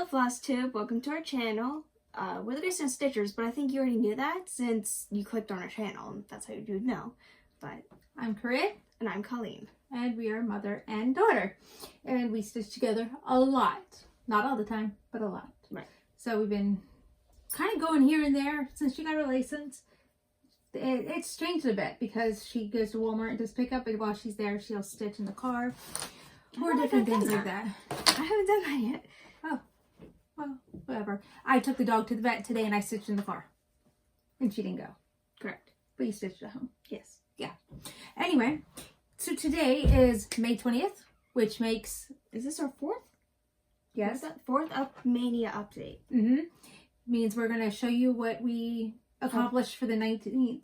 Hello Flosstube, welcome to our channel. We're the GraceNotesStitchers, but I think you already knew that since you clicked on our channel. That's how you would know. But I'm Corrin. And I'm Colleen. And we are mother and daughter. And we stitch together a lot. Not all the time, but a lot. Right. So we've been kind of going here and there since she got her license. It's changed a bit because she goes to Walmart and does pick up, and while she's there, she'll stitch in the car. Or different things like that. I haven't done that yet. Oh. Well, whatever. I took the dog to the vet today and I stitched in the car. And she didn't go. Correct. But you stitched at home. Yes. Yeah. Anyway, so today is May 20th, which makes... Is this our fourth? Yes. Fourth Mania update. Means we're going to show you what we accomplished for the 19th.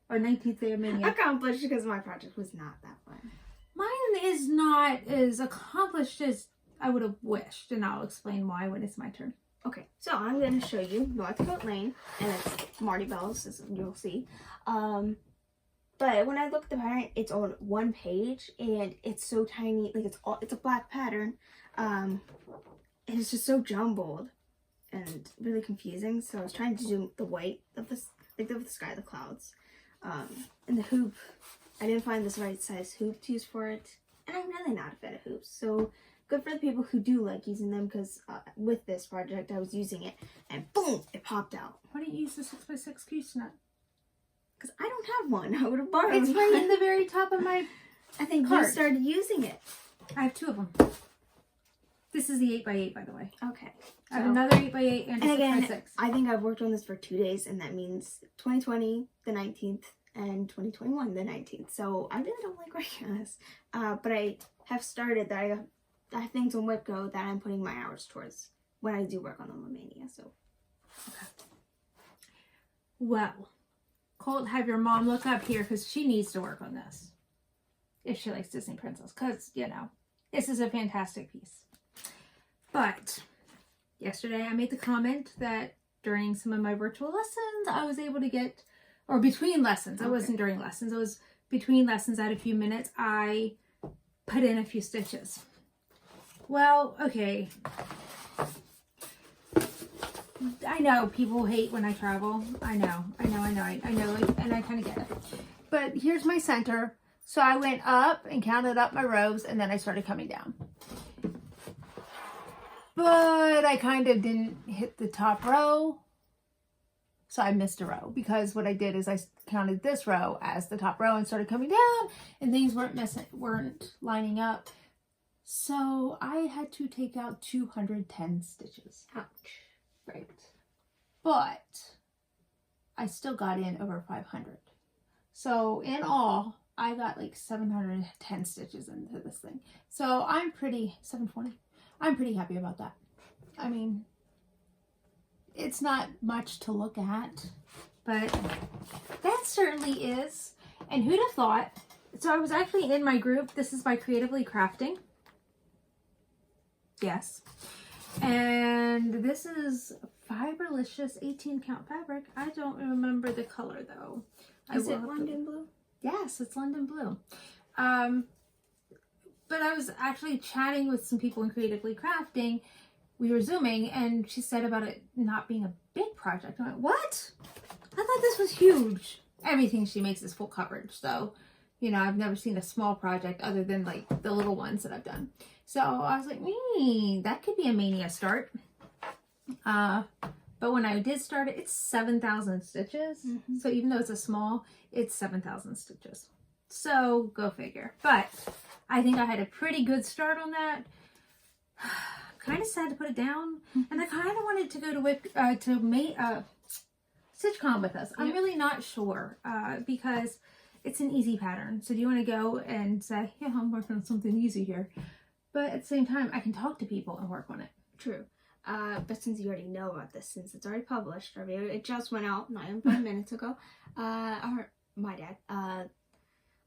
Or 19th day of Mania. Accomplished because my project was not that fun. Mine is not as accomplished as I would have wished, and I'll explain why when it's my turn. Okay, so I'm going to show you North Lane, and it's Marty Bell's, as you'll see. But when I look at the pattern, it's on one page, and it's so tiny, like it's a black pattern, and it's just so jumbled and really confusing. So I was trying to do the white of the sky, the clouds, and the hoop. I didn't find this right size hoop to use for it, and I'm really not a fan of hoops, so good for the people who do like using them, because with this project I was using it and boom, it popped out. Why don't you use the 6x6 crease nut? Because I don't have one. I would have borrowed It's right in the very top of my I think cart. You started using it. I have two of them. This is the 8x8, by the way. Okay. I have another 8x8 and a 6x6. Again, I think I've worked on this for 2 days, and that means 2020, the 19th, and 2021, the 19th. So I really don't like working on this. But I have started that. I have things on WhipGo that I'm putting my hours towards when I do work on the Mania. So, okay. Well, Colt, have your mom look up here because she needs to work on this if she likes Disney Princess, because you know this is a fantastic piece. But yesterday I made the comment that during some of my virtual lessons I was able to get, or between lessons, I wasn't during lessons, it was between lessons. I had a few minutes, I put in a few stitches. Well, okay. I know people hate when I travel. I know, and I kind of get it. But here's my center. So I went up and counted up my rows, and then I started coming down. But I kind of didn't hit the top row. So I missed a row, because what I did is I counted this row as the top row and started coming down, and things weren't lining up. So I had to take out 210 stitches. Ouch. Right. But I still got in over 500. So in all, I got like 710 stitches into this thing. So I'm pretty, 720. I'm pretty happy about that. I mean, it's not much to look at, but that certainly is. And who'd have thought? So I was actually in my group. This is by Creatively Crafting. Yes. And this is Fiberlicious 18 count fabric. I don't remember the color though. Is it London Blue? Yes, it's London Blue. But I was actually chatting with some people in Creatively Crafting. We were Zooming, and she said about it not being a big project. I went, what? I thought this was huge. Everything she makes is full coverage, so you know, I've never seen a small project other than like the little ones that I've done. So I was like, that could be a Mania start. But when I did start it, it's 7,000 stitches. So even though it's a small, it's 7,000 stitches. So go figure. But I think I had a pretty good start on that. Kind of sad to put it down. And I kind of wanted to go to StitchCon with us. I'm really not sure because it's an easy pattern. So do you want to go and say, yeah, I'm working on something easy here. But at the same time, I can talk to people and work on it. True. But since you already know about this, since it's already published, or maybe it just went out not even 5 minutes ago, my dad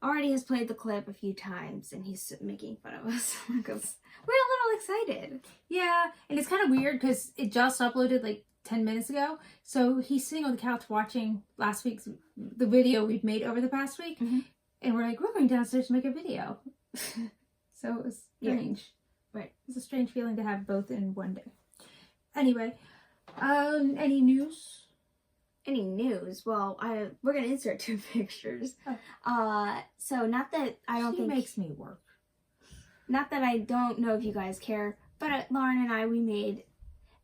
already has played the clip a few times, and he's making fun of us because we're a little excited. Yeah, and it's kind of weird because it just uploaded like 10 minutes ago. So he's sitting on the couch watching the video we've made over the past week, and we're like, we're going downstairs to make a video. So it was strange. Right. It's a strange feeling to have both in one day. Anyway, any news? Any news? Well, we're gonna insert 2 pictures. So not that I don't think makes me work. Not that I don't know if you guys care, but Lauren and I, we made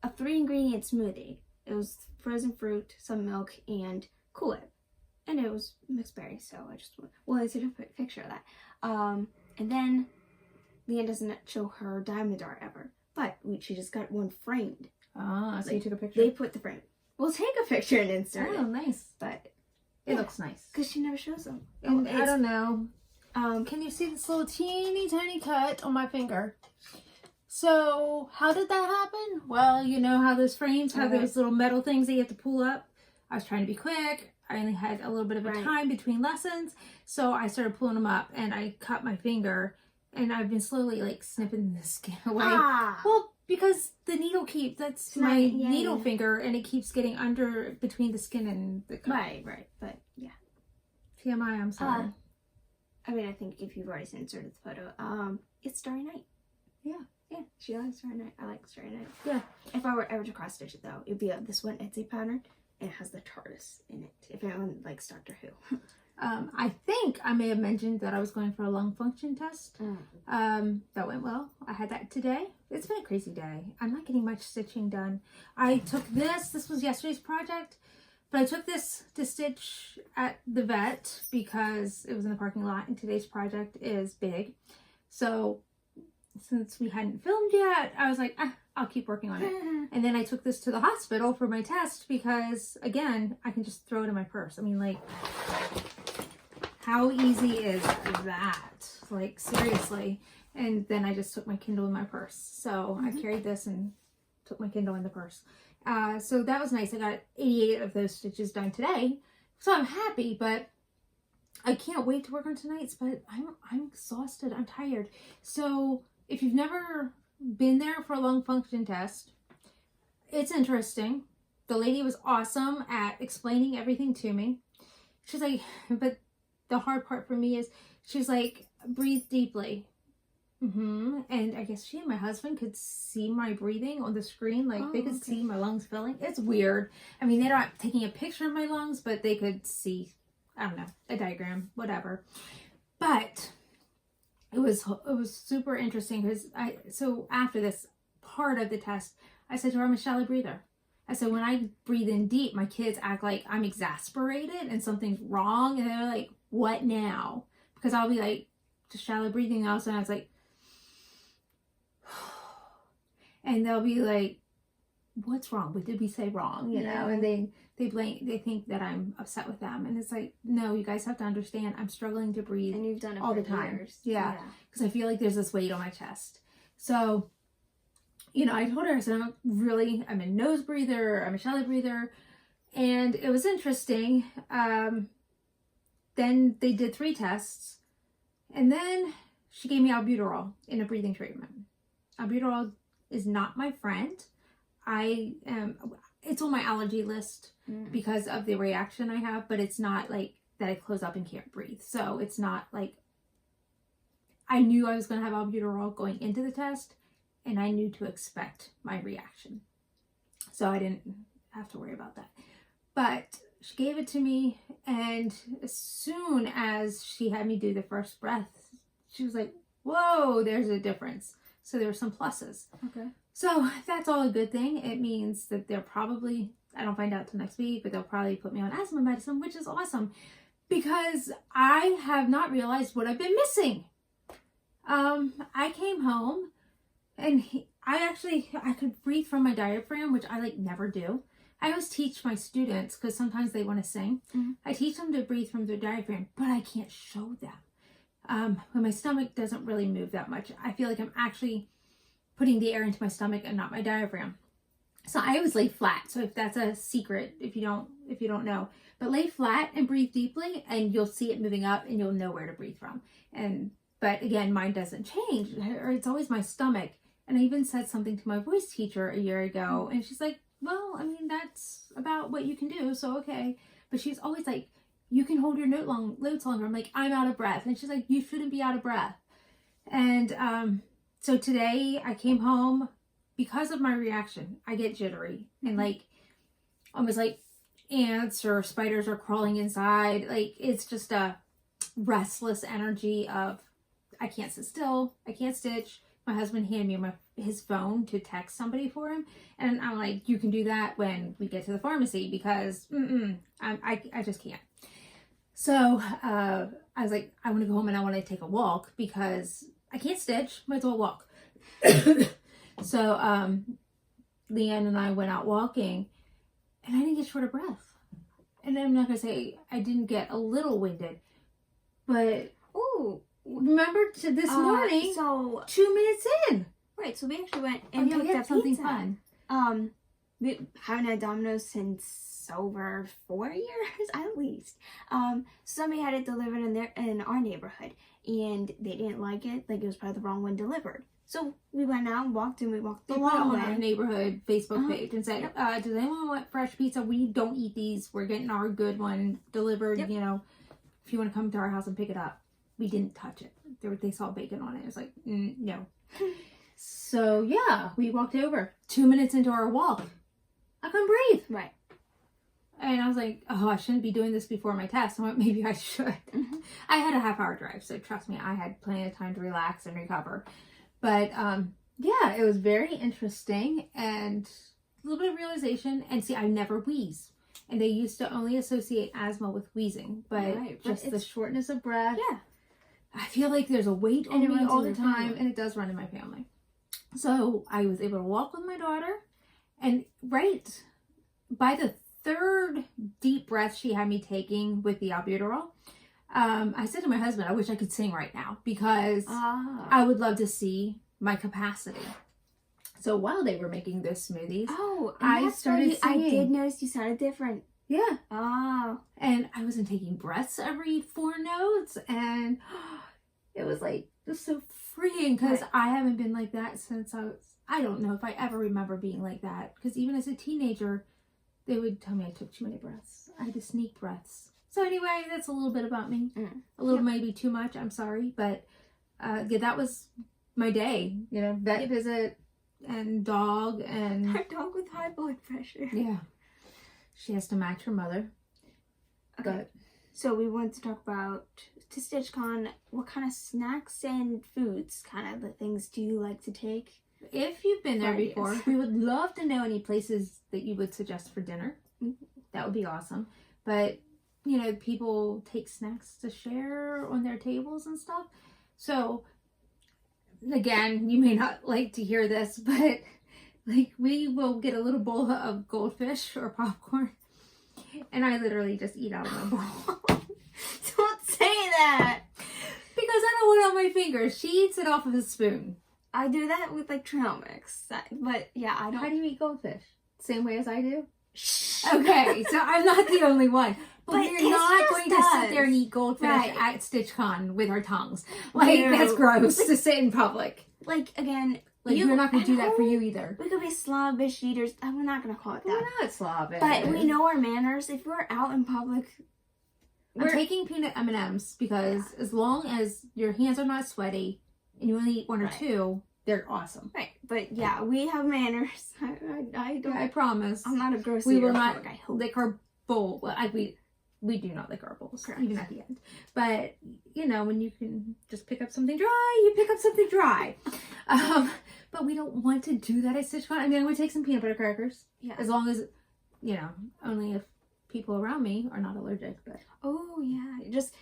a 3-ingredient smoothie. It was frozen fruit, some milk, and Kool-Aid, and it was mixed berries. So I just wanted to put a picture of that. And then Leanne doesn't show her diamond art ever, but she just got one framed. Ah, so you took a picture. They put the frame. We'll take a picture and insert it. Oh, nice. But it looks nice. Because she never shows them. And I don't know. Can you see this little teeny tiny cut on my finger? So, how did that happen? Well, you know how those frames have those little metal things that you have to pull up? I was trying to be quick. I only had a little bit of a time between lessons. So, I started pulling them up and I cut my finger. And I've been slowly like snipping the skin away. Well, because the needle that's my needle finger, and it keeps getting under between the skin and the cut. Right. But yeah. TMI, I'm sorry. I mean, I think if you've already inserted the photo, it's Starry Night. Yeah. Yeah, she likes Starry Night. I like Starry Night. Yeah. If I were ever to cross stitch it though, it'd be this one Etsy pattern, and it has the TARDIS in it. If anyone likes Doctor Who. I think I may have mentioned that I was going for a lung function test. That went well. I had that today. It's been a crazy day. I'm not getting much stitching done. I took this was yesterday's project, but I took this to stitch at the vet because it was in the parking lot and today's project is big. So since we hadn't filmed yet, I was like, I'll keep working on it. And then I took this to the hospital for my test because, again, I can just throw it in my purse. I mean, like, how easy is that? Like, seriously. And then I just took my Kindle in my purse. So I carried this and took my Kindle in the purse. So that was nice. I got 88 of those stitches done today. So I'm happy, but I can't wait to work on tonight's, but I'm exhausted. I'm tired. So if you've never been there for a lung function test, it's interesting. The lady was awesome at explaining everything to me. She's like, but the hard part for me is, she's like, breathe deeply. And I guess she and my husband could see my breathing on the screen. Like, they could see my lungs filling. It's weird. I mean, they're not taking a picture of my lungs, but they could see, I don't know, a diagram, whatever. But it was super interesting because so after this part of the test, I said to her, I'm a shallow breather. I said, when I breathe in deep, my kids act like I'm exasperated and something's wrong. And they're like, what now? Because I'll be like, just shallow breathing. And all of a sudden I was like, and they'll be like, what's wrong? What did we say wrong? You know, and they think that I'm upset with them. And it's like, no, you guys have to understand, I'm struggling to breathe. And you've done it all for the time. Years. Yeah. Because I feel like there's this weight on my chest. So, you know, I told her, I said, I'm a nose breather, I'm a shallow breather. And it was interesting. Then they did 3 tests. And then she gave me albuterol in a breathing treatment. Albuterol is not my friend. It's on my allergy list because of the reaction I have, but it's not like that I close up and can't breathe. So it's not like, I knew I was going to have albuterol going into the test, and I knew to expect my reaction. So I didn't have to worry about that. But she gave it to me, and as soon as she had me do the first breath, she was like, whoa, there's a difference. So there were some pluses. Okay. So that's all a good thing. It means that they're probably, I don't find out till next week, but they'll probably put me on asthma medicine, which is awesome because I have not realized what I've been missing. I came home and I could breathe from my diaphragm, which I never do. I always teach my students because sometimes they want to sing. I teach them to breathe from their diaphragm, but I can't show them. When my stomach doesn't really move that much, I feel like I'm actually putting the air into my stomach and not my diaphragm. So I always lay flat. So if that's a secret, if you don't know, but lay flat and breathe deeply, and you'll see it moving up, and you'll know where to breathe from. But again, mine doesn't change, or it's always my stomach. And I even said something to my voice teacher a year ago, and she's like, well, I mean, that's about what you can do, so okay. But she's always like, you can hold your notes longer. I'm like, I'm out of breath. And she's like, you shouldn't be out of breath. And so today I came home because of my reaction, I get jittery and like almost like ants or spiders are crawling inside. Like it's just a restless energy of I can't sit still, I can't stitch. My husband handed me his phone to text somebody for him, and I'm like, you can do that when we get to the pharmacy because I just can't. So I was like, I want to go home and I want to take a walk because I can't stitch, might as well walk. So Leanne and I went out walking, and I didn't get short of breath. And I'm not gonna say I didn't get a little winded, but remember this morning, so 2 minutes in. Right, so we actually went and picked up something pizza. fun. We haven't had Domino's since over 4 years at least. Somebody had it delivered in our neighborhood, and they didn't like it. Like it was probably the wrong one delivered. So we went out and walked, and we walked the They put it long on way. our neighborhood Facebook page and said, does anyone want fresh pizza? We don't eat these. We're getting our good one delivered. Yep. You know, if you want to come to our house and pick it up. We didn't touch it. They saw bacon on it. It was like, no. So yeah, we walked over. 2 minutes into our walk, I couldn't breathe. Right. And I was like, oh, I shouldn't be doing this before my test. I went, maybe I should. I had a half-hour drive, so trust me, I had plenty of time to relax and recover. But yeah, it was very interesting and a little bit of realization. And see, I never wheeze. And they used to only associate asthma with wheezing, but just the shortness of breath. Yeah. I feel like there's a weight on me all the time, family. and it does run in my family. So I was able to walk with my daughter, and right by the third deep breath she had me taking with the albuterol, I said to my husband, I wish I could sing right now because I would love to see my capacity. So while they were making those smoothies, I started singing. I did notice you sounded different. Yeah. Oh. And I wasn't taking breaths every 4 notes, and it was like just so freeing because I haven't been like that since I don't know if I ever remember being like that, because even as a teenager they would tell me I took too many breaths. I had to sneak breaths. So anyway, that's a little bit about me. A little maybe too much, I'm sorry, but yeah, that was my day, you know, vet visit and dog and Our dog with high blood pressure. yeah, she has to match her mother. Okay. But so we wanted to talk about, to StitchCon, what kind of snacks and foods, kind of the things do you like to take? if you've been there Ideas. before, we would love to know any places that you would suggest for dinner. That would be awesome. But, you know, people take snacks to share on their tables and stuff. So, again, you may not like to hear this, but, like, we will get a little bowl of goldfish or popcorn. And I literally just eat out of my bowl. Don't say that! Because I don't want it on my fingers. She eats it off of a spoon. I do that with, like, trail mix. But, yeah, I don't... How do you eat goldfish? Same way as I do? Okay, so I'm not the only one. But we're not going to sit there and eat goldfish at StitchCon with our tongues. Like, that's gross to sit in public. Like, again... Like, we're not going to do that for you either. We could be slobbish eaters. We're not going to call it that. We're not slobbish. But we know our manners. If we're out in public... I'm taking peanut M&Ms because as long as your hands are not sweaty and you only eat one or two, they're awesome. Right. But, yeah, we have manners. I don't... I promise. I'm not a gross We eater. will not I hope. lick our bowl. Well, we do not lick our bowls, Correct. even at the end. But, you know, when you can just pick up something dry, you pick up something dry. But we don't want to do that at StitchCon. I mean, I'm going to take some peanut butter crackers. Yeah. As long as, you know, only if people around me are not allergic. But Oh, yeah. Just...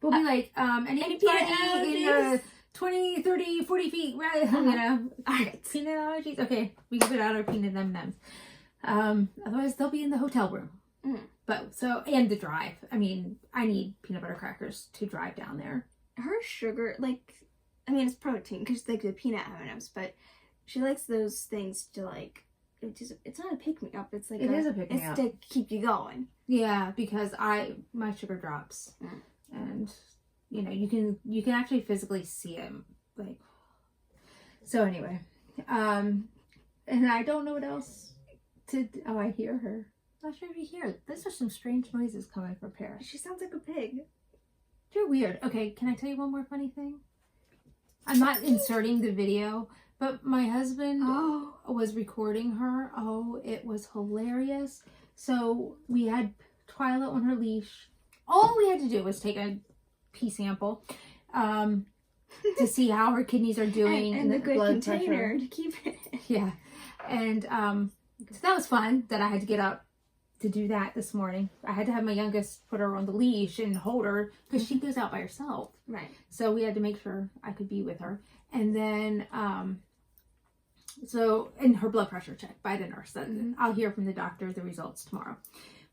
we'll be like, anybody in the 20, 30, 40 feet, right? You know, peanut allergies. Okay, we can put out our peanut M&Ms. Otherwise, they'll be in the hotel room. But so, and the drive. I mean, I need peanut butter crackers to drive down there. Her sugar, like... I mean, it's protein, because like the peanut M&Ms, but she likes those things to, like... It's not a pick-me-up. It's like It is a pick-me-up. It's to keep you going. Yeah, because my sugar drops. And, you know, you can actually physically see it. Like, so anyway. And I don't know what else to... Oh, I hear her. Not sure if you hear it. Those are some strange noises coming from Paris. She sounds like a pig. You're weird. Okay, can I tell you one more funny thing? I'm not inserting the video, But my husband Oh. was recording her. Oh, it was hilarious. So we had Twyla on her leash. All we had to do was take a pee sample to see how her kidneys are doing and the good blood container pressure. to keep it. Yeah. And so that was fun that I had to get up to do that this morning. I had to have my youngest put her on the leash and hold her because she goes out by herself. Right. So we had to make sure I could be with her. And then, and her blood pressure checked by the nurse. I'll hear from the doctor the results tomorrow.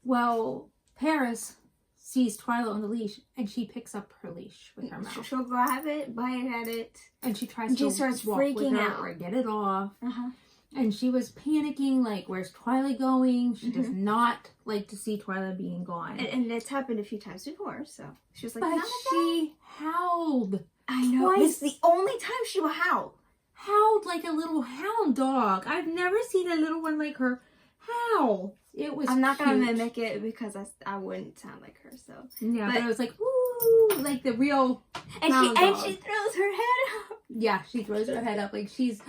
Well, Paris sees Twyla on the leash and she picks up her leash with her mouth. She'll grab it, bite at it. And she tries to she starts walk with freaking her out. or get it off. Uh-huh. And she was panicking, like, where's Twyla going? She does not like to see Twyla being gone. And it's happened a few times before, so she was like, but she howled. I know. Twice. It's the only time she will howl. Howled like a little hound dog. I've never seen a little one like her howl. It was I'm not cute. going to mimic it because I wouldn't sound like her, so. Yeah, but it was like, woo, like the real hound dog. She throws her head up. Yeah, she throws her head up like she's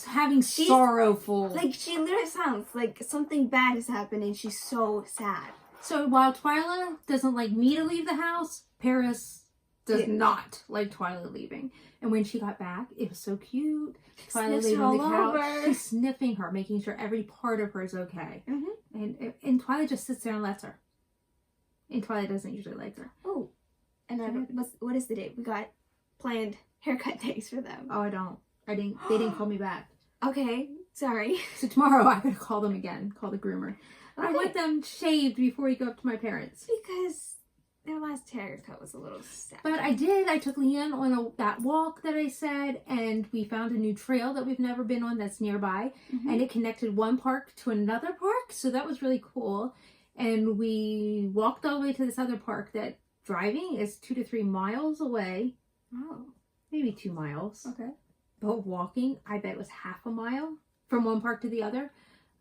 having sorrowful. Like, she literally sounds like something bad has happened and she's so sad. So while Twyla doesn't like me to leave the house, Paris does not like Twyla leaving. And when she got back, it was so cute. Twyla laid on the couch. She's sniffing her, making sure every part of her is okay. Mm-hmm. And Twyla just sits there and lets her. And Twyla doesn't usually like her. Oh, and what is the date? We got planned haircut days for them. Oh, I don't. They didn't call me back. Okay, sorry. So tomorrow I gotta call them again. Call the groomer. Okay. I want them shaved before we go up to my parents. Because their last haircut was a little sad. But I did. I took Leanne on that walk that I said, and we found a new trail that we've never been on that's nearby. Mm-hmm. And it connected one park to another park. So that was really cool. And we walked all the way to this other park that driving is 2 to 3 miles away. Oh. Maybe 2 miles. Okay. But walking, I bet it was half a mile from one park to the other.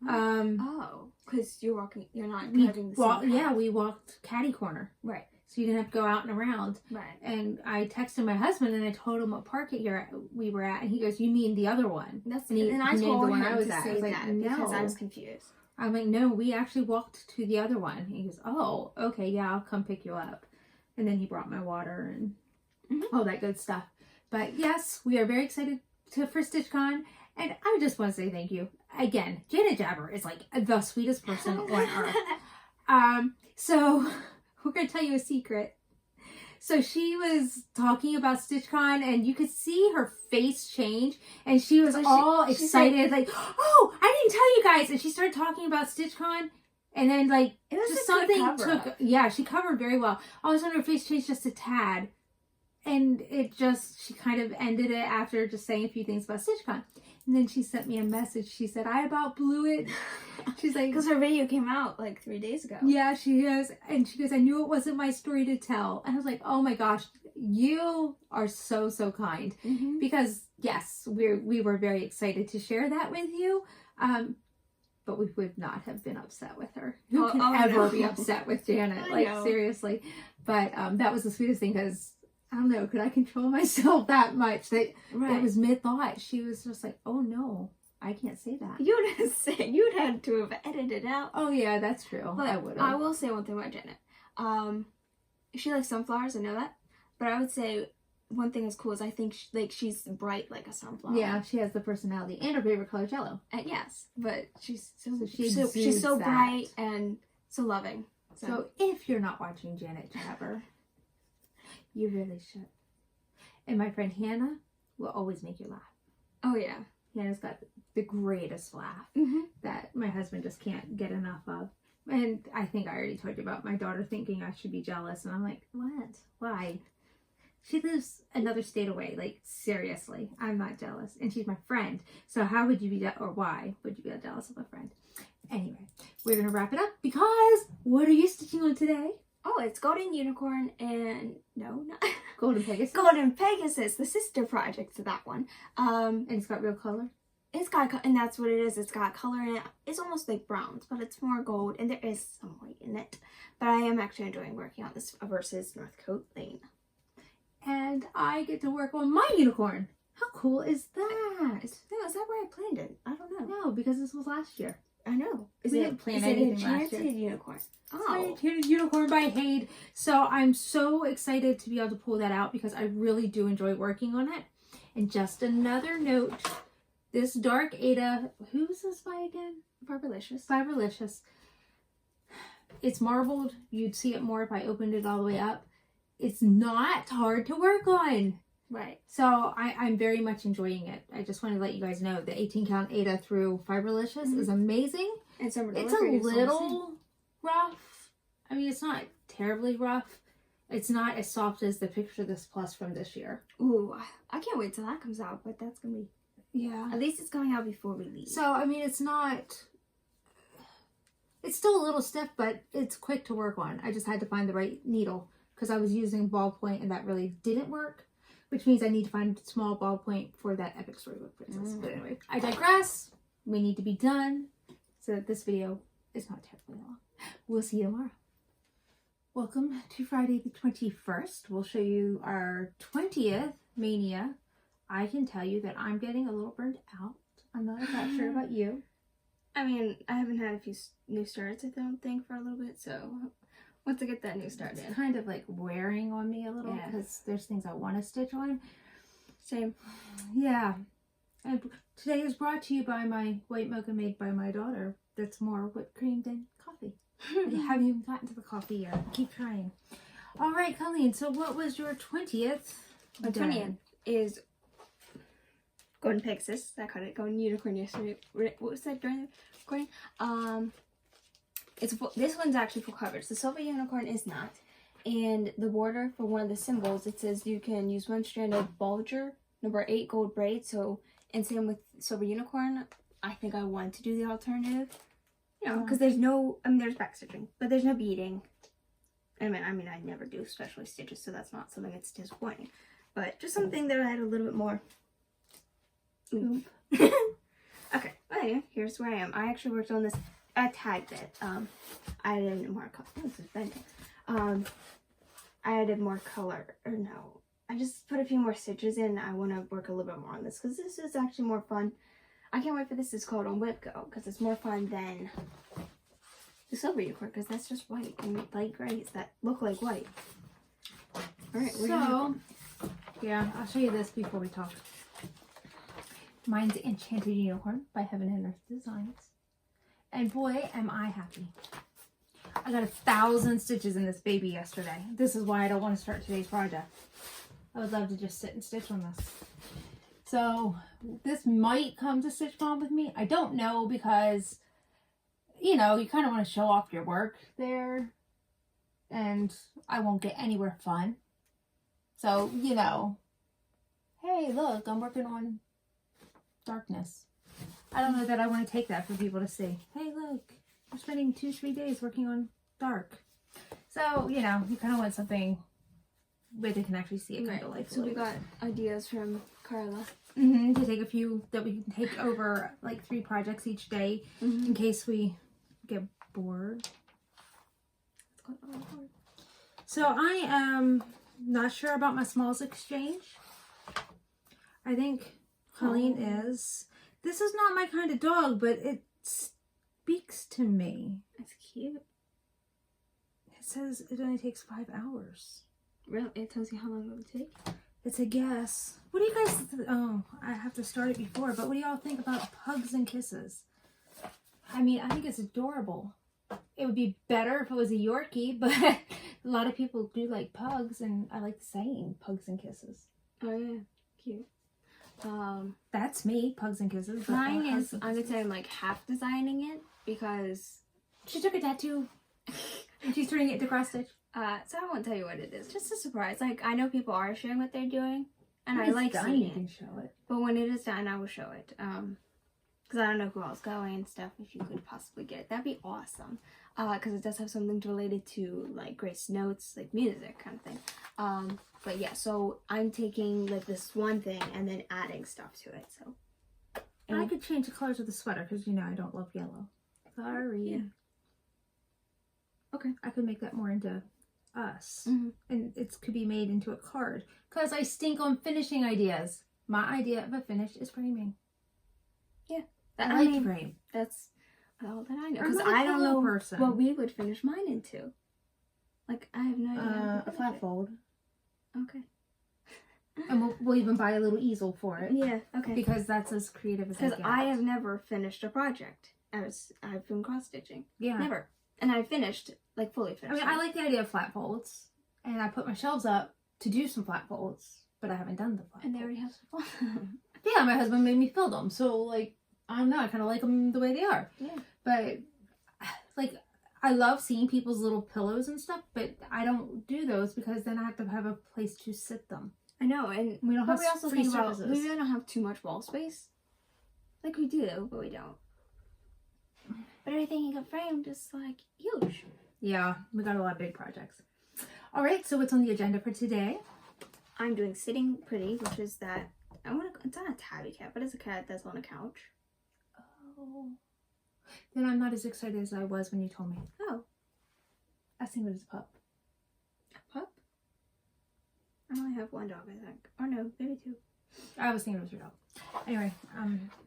Because you're not driving the same path. Yeah, we walked catty corner. Right. So you didn't have to go out and around. Right. And I texted my husband and I told him what park we were at. And he goes, you mean the other one? And I told him to say like, that no. because I was confused. I'm like, no, we actually walked to the other one. He goes, oh, okay, yeah, I'll come pick you up. And then he brought my water and all that good stuff. But yes, we are very excited for StitchCon. And I just want to say thank you. Again, Janet Jabber is like the sweetest person on earth. So we're going to tell you a secret. So she was talking about StitchCon and you could see her face change and she was all excited, like, oh, I didn't tell you guys. And she started talking about StitchCon and then like it was just something she covered very well. All of a sudden her face changed just a tad. And she kind of ended it after just saying a few things about StitchCon. And then she sent me a message. She said, I about blew it. She's like... Because her video came out like 3 days ago. Yeah, she is. And she goes, I knew it wasn't my story to tell. And I was like, oh my gosh, you are so, so kind. Mm-hmm. Because, yes, we were very excited to share that with you. But we would not have been upset with her. Who can ever be upset with Janet? Like, seriously. But that was the sweetest thing because... I don't know, could I control myself that much? That it was mid-thought. She was just like, oh no, I can't say that. You'd had to have edited out. Oh yeah, that's true. But I would have. I will say one thing about Janet. She likes sunflowers, I know that. But I would say one thing that's cool is I think she's bright like a sunflower. Yeah, she has the personality. And her favorite color is yellow. Yes, but she's she's so bright and so loving. So if you're not watching Janet Jabber, you really should. And my friend Hannah will always make you laugh. Oh, yeah. Hannah's got the greatest laugh that my husband just can't get enough of. And I think I already told you about my daughter thinking I should be jealous. And I'm like, what? Why? She lives another state away. Like, seriously, I'm not jealous. And she's my friend. So how would you be, or why would you be jealous of a friend? Anyway, we're going to wrap it up because what are you stitching on today? Oh, it's Golden Unicorn and no, not Golden Pegasus. Golden Pegasus, the sister project to that one. And it's got real color. It's got, and that's what it is. It's got color in it. It's almost like browns, but it's more gold, and there is some white in it. But I am actually enjoying working on this versus Northcote Lane. And I get to work on my unicorn. How cool is that? No, is that where I planned it? I don't know. No, because this was last year. I know. We didn't plan anything last year. Enchanted Unicorn? Oh. Enchanted Unicorn by Hade. So I'm so excited to be able to pull that out because I really do enjoy working on it. And just another note, this Dark Ada, who's this by again? Fiberlicious. Fiberlicious. It's marbled. You'd see it more if I opened it all the way up. It's not hard to work on. Right. So I'm very much enjoying it. I just want to let you guys know the 18 count Ada through Fiberlicious is amazing. And it's a little rough. I mean, it's not terribly rough. It's not as soft as the Picture This Plus from this year. Ooh, I can't wait till that comes out, but that's going to be... Yeah. At least it's coming out before we leave. So, I mean, it's not... It's still a little stiff, but it's quick to work on. I just had to find the right needle because I was using ballpoint and that really didn't work. Which means I need to find a small ballpoint for that Epic Storybook Princess. But anyway, I digress. We need to be done so that this video is not terribly long. We'll see you tomorrow. Welcome to Friday the 21st. We'll show you our 20th Mania. I can tell you that I'm getting a little burnt out. I'm not that sure about you. I mean, I haven't had a few new starts, I don't think, for a little bit, so once I get that new start in. It's kind of like wearing on me a little because there's things I want to stitch on. Same. Yeah. And today is brought to you by my white mocha made by my daughter. That's more whipped cream than coffee. I haven't even gotten to the coffee yet. Keep trying. All right, Colleen. So what was your 20th? My 20th is Golden Pegasus. I caught it. Golden Unicorn yesterday. What was that during the recording? This one's actually full coverage. The Silver Unicorn is not. And the border for one of the symbols, it says you can use one strand of Bulger, number 8 gold braid. So, and same with Silver Unicorn. I think I want to do the alternative. You know, because there's no, I mean, there's back stitching, but there's no beading. I mean, I never do specialty stitches, so that's not something that's disappointing. But just something that I had a little bit more oomph. Okay, well, anyway, here's where I am. I actually worked on this a tag bit. I added more color. Oh, this is bending. I added more color, or no. I just put a few more stitches in. I want to work a little bit more on this because this is actually more fun. I can't wait for this. It's called on Whip Go because it's more fun than the Silver Unicorn because that's just white and light grays that look like white. Alright, so yeah, I'll show you this before we talk. Mine's Enchanted Unicorn by Heaven and Earth Designs. And boy, am I happy. I got 1,000 stitches in this baby yesterday. This is why I don't want to start today's project. I would love to just sit and stitch on this. So this might come to Stitch Mom with me. I don't know because, you know, you kind of want to show off your work there. And I won't get anywhere fun. So, you know, hey, look, I'm working on darkness. I don't know that I want to take that for people to see. Hey, look, I'm spending 2-3 days working on dark. So, you know, you kind of want something where they can actually see it come to life. So we got ideas from Carla. To take a few that we can take over like 3 projects each day in case we get bored. So I am not sure about my smalls exchange. I think Colleen is. This is not my kind of dog, but it speaks to me. That's cute. It says it only takes 5 hours. Really? It tells you how long it would take? It's a guess. What do you guys... Oh, I have to start it before, but what do y'all think about Pugs and Kisses? I mean, I think it's adorable. It would be better if it was a Yorkie, but a lot of people do like pugs, and I like saying Pugs and Kisses. Oh, yeah. Cute. That's me, Pugs and Kisses. Mine is, I'm going to say I'm like half designing it because... She took a tattoo and she's turning it to cross stitch. So I won't tell you what it is. Just a surprise. Like, I know people are sharing what they're doing, and when I like done, seeing you it. can show it. But when it is done, I will show it. Because I don't know who else going and stuff. If you could possibly get it, that'd be awesome. Because it does have something related to like Grace Notes, like music kind of thing. But yeah, so I'm taking like this one thing and then adding stuff to it. So I could change the colors of the sweater because you know I don't love yellow. Sorry. Yeah. Okay. I could make that more into us, and it could be made into a card because I stink on finishing ideas. my idea of a finish is framing. Yeah. I like to frame. That's all that I know. I'm Because not a I don't pillow know person. what we would finish mine into. Like, I have no idea. how to A finish flat it. fold. Okay. And we'll even buy a little easel for it. Yeah, okay. Because that's as creative as I Because get. I have never finished a project. I've been cross-stitching. Yeah. Never. And I finished, like, fully I finished. mean, I like the idea of flat folds. And I put my shelves up to do some flat folds. But I haven't done the flat And they folds. already have some. Yeah, my husband made me fill them. So, like, I don't know. I kind of like them the way they are. Yeah. But, like, I love seeing people's little pillows and stuff. But I don't do those because then I have to have a place to sit them. I know, and We don't but have we also free think about, surfaces. we really don't have too much wall space. Like, we do, but we don't. But everything you got framed is, like, huge. Yeah, we got a lot of big projects. All right, so what's on the agenda for today? I'm doing Sitting Pretty, which is that, it's not a tabby cat, but it's a cat that's on a couch. Oh. Then I'm not as excited as I was when you told me. Oh. I think it was a pup. A pup? I only have one dog, I think. Or no, maybe two. I was thinking it was your dog. Anyway,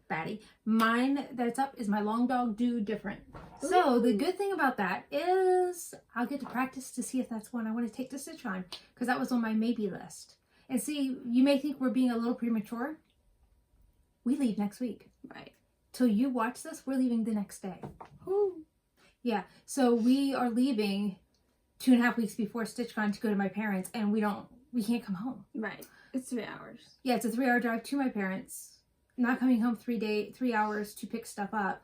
batty. Mine that's up is my long dog do different. So the good thing about that is I'll get to practice to see if that's one I want to take to stitch on. Because that was on my maybe list. And see, you may think we're being a little premature. We leave next week. Right. Till you watch this, we're leaving the next day. Ooh. Yeah, so we are leaving 2.5 weeks before StitchCon to go to my parents, and we can't come home. Right. It's 3 hours. Yeah, it's a 3-hour drive to my parents. Not coming home 3 hours to pick stuff up.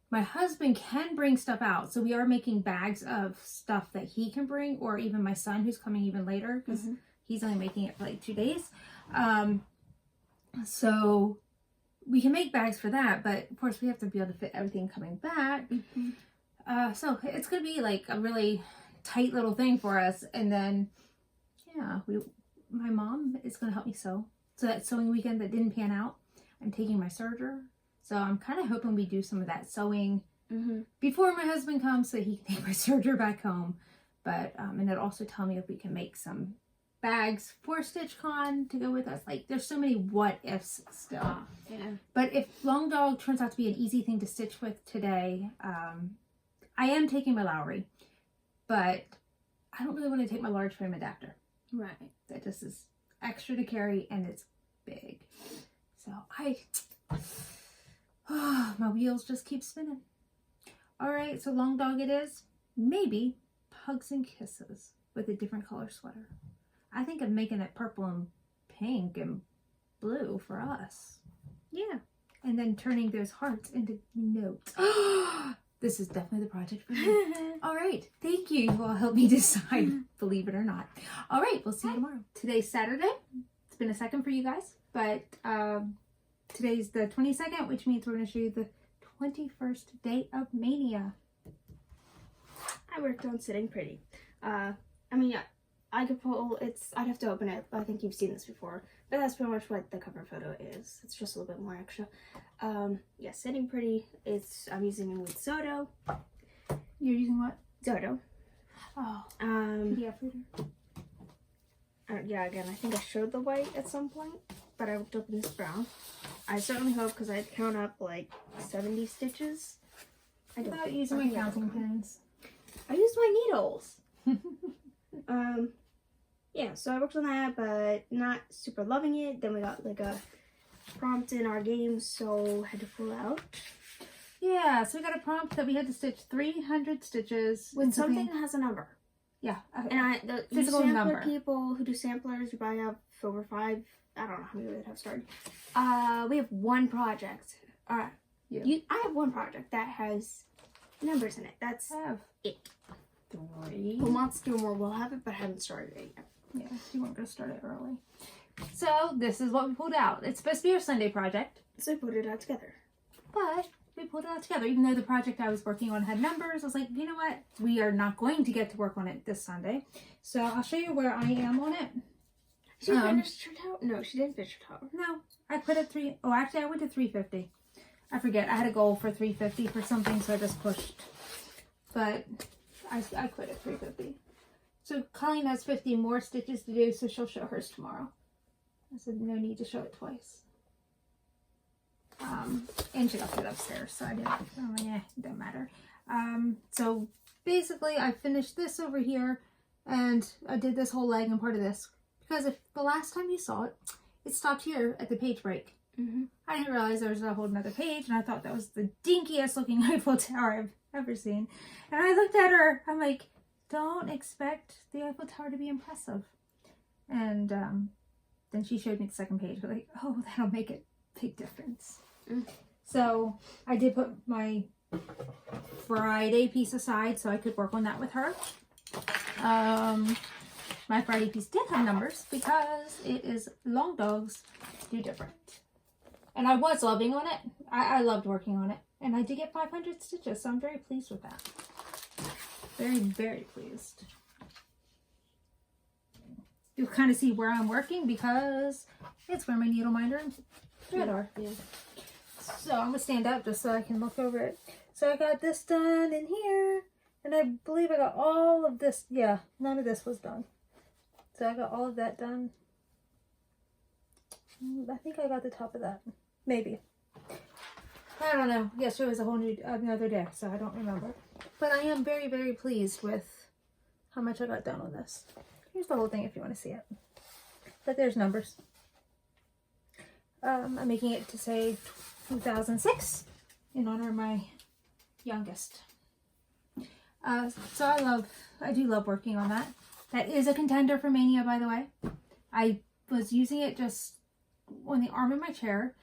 My husband can bring stuff out, so we are making bags of stuff that he can bring, or even my son who's coming even later, because he's only making it for like 2 days. So we can make bags for that, but of course we have to be able to fit everything coming back. So it's going to be like a really tight little thing for us. And then, yeah, my mom is going to help me sew. So that sewing weekend that didn't pan out, I'm taking my serger. So I'm kind of hoping we do some of that sewing before my husband comes so he can take my serger back home. But, and it'll also tell me if we can make some bags for StitchCon to go with us. Like, there's so many what ifs still. Yeah. But if Long Dog turns out to be an easy thing to stitch with today, I am taking my Lowry, but I don't really want to take my large frame adapter. Right. That just is extra to carry and it's big. So my wheels just keep spinning. All right, so Long Dog it is. Maybe Hugs and Kisses with a different color sweater. I think of making it purple and pink and blue for us. Yeah. And then turning those hearts into notes. This is definitely the project for me. All right. Thank you. You will help me decide, believe it or not. All right. We'll see you tomorrow. Today's Saturday. It's been a second for you guys. But today's the 22nd, which means we're going to show you the 21st day of Mania. I worked on Sitting Pretty. I mean, yeah, I could pull, I'd have to open it, but I think you've seen this before. But that's pretty much what the cover photo is. It's just a little bit more extra. Yeah, Sitting Pretty, I'm using it with Zoto. You're using what? Zoto. Oh, Yeah, PDF reader. Yeah, again, I think I showed the white at some point, but I looked up in this brown. I certainly hope, because I'd count up like 70 stitches. Without using my counting pins. I used my needles. Yeah, so I worked on that, but not super loving it. Then we got like a prompt in our game, so had to pull out. Yeah, so we got a prompt that we had to stitch 300 stitches. With something that has a number. Yeah. And the physical sampler number. people who do samplers, you probably have over 5. I don't know how many we would have started. We have one project. Alright. Yeah. I have one project that has numbers in it. That's have it. 3. Well, Monster More will have it, but I haven't started it yet. Yeah, you weren't going to start it early. So, this is what we pulled out. It's supposed to be our Sunday project. So I put it out together. But we pulled it out together. Even though the project I was working on had numbers, I was like, you know what? We are not going to get to work on it this Sunday. So, I'll show you where I am on it. She finished her tower? No, she didn't finish her tower. No, I quit at 3. Oh, actually, I went to 350. I forget. I had a goal for 350 for something, so I just pushed. But I quit at 350. So Colleen has 50 more stitches to do, so she'll show hers tomorrow. I said no need to show it twice. And she left it upstairs, so I didn't, it doesn't matter. So basically I finished this over here, and I did this whole leg and part of this, because if the last time you saw it, it stopped here at the page break. I didn't realize there was a whole nother page, and I thought that was the dinkiest looking Eiffel Tower I've ever seen. And I looked at her, I'm like, don't expect the Eiffel Tower to be impressive. And then she showed me the second page, like, oh, that'll make a big difference. So I did put my Friday piece aside so I could work on that with her. My Friday piece did have numbers because it is Long Dogs Do Different. And I was loving on it. I loved working on it. And I did get 500 stitches, so I'm very pleased with that. Very, very pleased. You'll kind of see where I'm working because it's where my needle minder and thread are. Yeah. So I'm going to stand up just so I can look over it. So I got this done in here. And I believe I got all of this. Yeah, none of this was done. So I got all of that done. I think I got the top of that. Maybe. I don't know. Yesterday was a whole new another day, so I don't remember. But I am very, very pleased with how much I got done on this. Here's the whole thing if you want to see it. But there's numbers. I'm making it to say 2006 in honor of my youngest. So I do love working on that. That is a contender for Mania, by the way. I was using it just on the arm of my chair.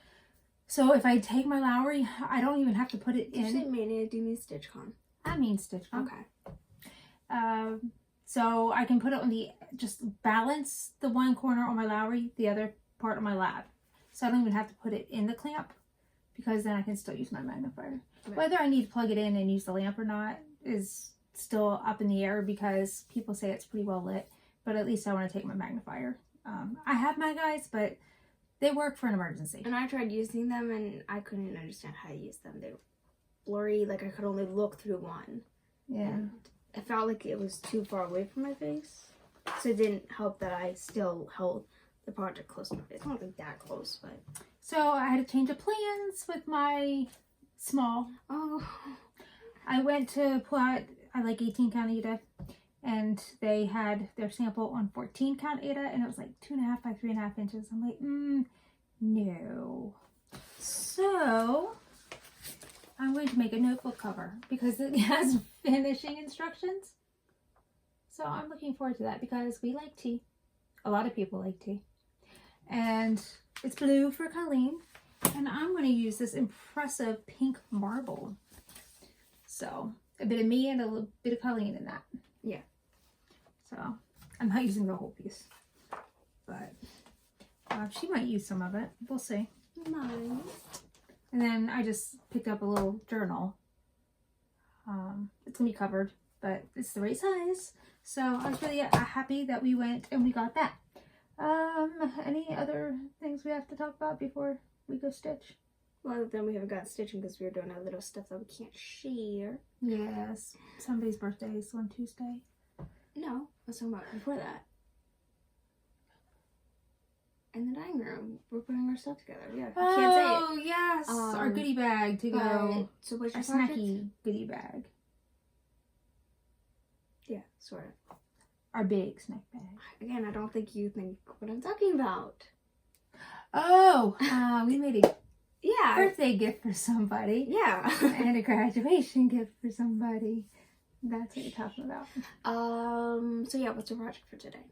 So if I take my Lowry, I don't even have to put it in. Did you say Mania? Do you mean StitchCon? I mean StitchCon. Okay. So I can put it on the, just balance the one corner on my Lowry, the other part on my lab. So I don't even have to put it in the clamp, because then I can still use my magnifier. Right. Whether I need to plug it in and use the lamp or not is still up in the air, because people say it's pretty well lit, but at least I want to take my magnifier. I have my guys, but they work for an emergency. And I tried using them and I couldn't understand how to use them. They were blurry, like I could only look through one. Yeah. And it felt like it was too far away from my face. So it didn't help that I still held the project close to my face. It's not like that close, but... So I had to change of plans with my small. Oh. I went to pull out, I like 18 count Ada, and they had their sample on 14 count Ada, and it was like 2.5 by 3.5 inches. I'm like, no. So I'm going to make a notebook cover because it has finishing instructions. So I'm looking forward to that because we like tea. A lot of people like tea. And it's blue for Colleen. And I'm going to use this impressive pink marble. So a bit of me and a little bit of Colleen in that. Yeah. So I'm not using the whole piece. But she might use some of it. We'll see. Nice. And then I just picked up a little journal. It's going to be covered, but it's the right size. So I was really happy that we went and we got that. Any other things we have to talk about before we go stitch? Well, then we haven't got stitching because we were doing our little stuff that we can't share. Yes. Somebody's birthday is on Tuesday. No, I was talking about before that. In the dining room, we're putting our stuff together. Yeah, I can't say it. Oh, yes. Our goodie bag to go. So what's Our your project? snacky goodie bag. Yeah, sort of. Our big snack bag. Again, I don't think you think what I'm talking about. Oh, we made a Yeah. birthday gift for somebody. Yeah. And a graduation gift for somebody. That's what you're talking about. So yeah, what's your project for today?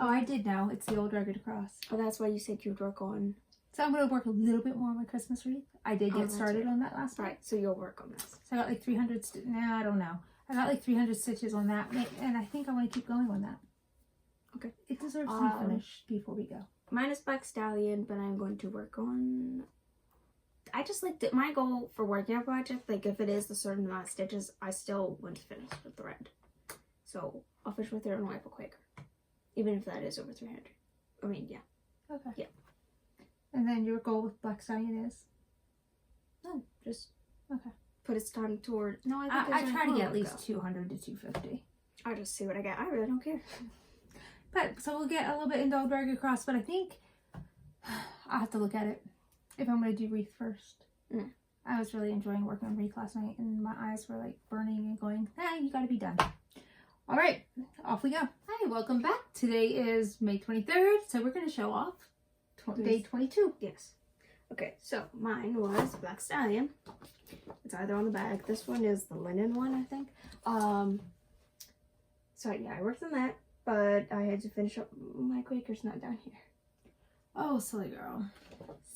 Oh, I did know. It's the old rugged cross. Oh, that's why you said you'd work on... So I'm going to work a little bit more on my Christmas wreath. I did get that's started right. on that last night. Right, so you'll work on this. So I got like 300, I don't know. I got like 300 stitches on that, and I think I want to keep going on that. Okay. It deserves to be finished before we go. Mine is Black Stallion, but I'm going to work on... I just like my goal for working on a project, like if it is a certain amount of stitches, I still want to finish with the red. So I'll finish with it and wipe it quicker. Even if that is over 300. I mean, yeah. Okay. Yeah. And then your goal with Black Stallion is? No, just okay. Put its time toward... No, I try to get at least 200 to 250. I just see what I get. I really don't care. But, so we'll get a little bit into Old Rugged Cross, but I think I'll have to look at it if I'm going to do Wreath first. Mm. I was really enjoying working on Wreath last night, and my eyes were like burning and going, you got to be done. All right, off we go. Hi, welcome back. Today is May 23rd, so we're going to show off day 22. Yes. Okay, so mine was Black Stallion. It's either on the bag. This one is the linen one, I think. So yeah, I worked on that, but I had to finish up. My Quaker's not down here. Oh, silly girl.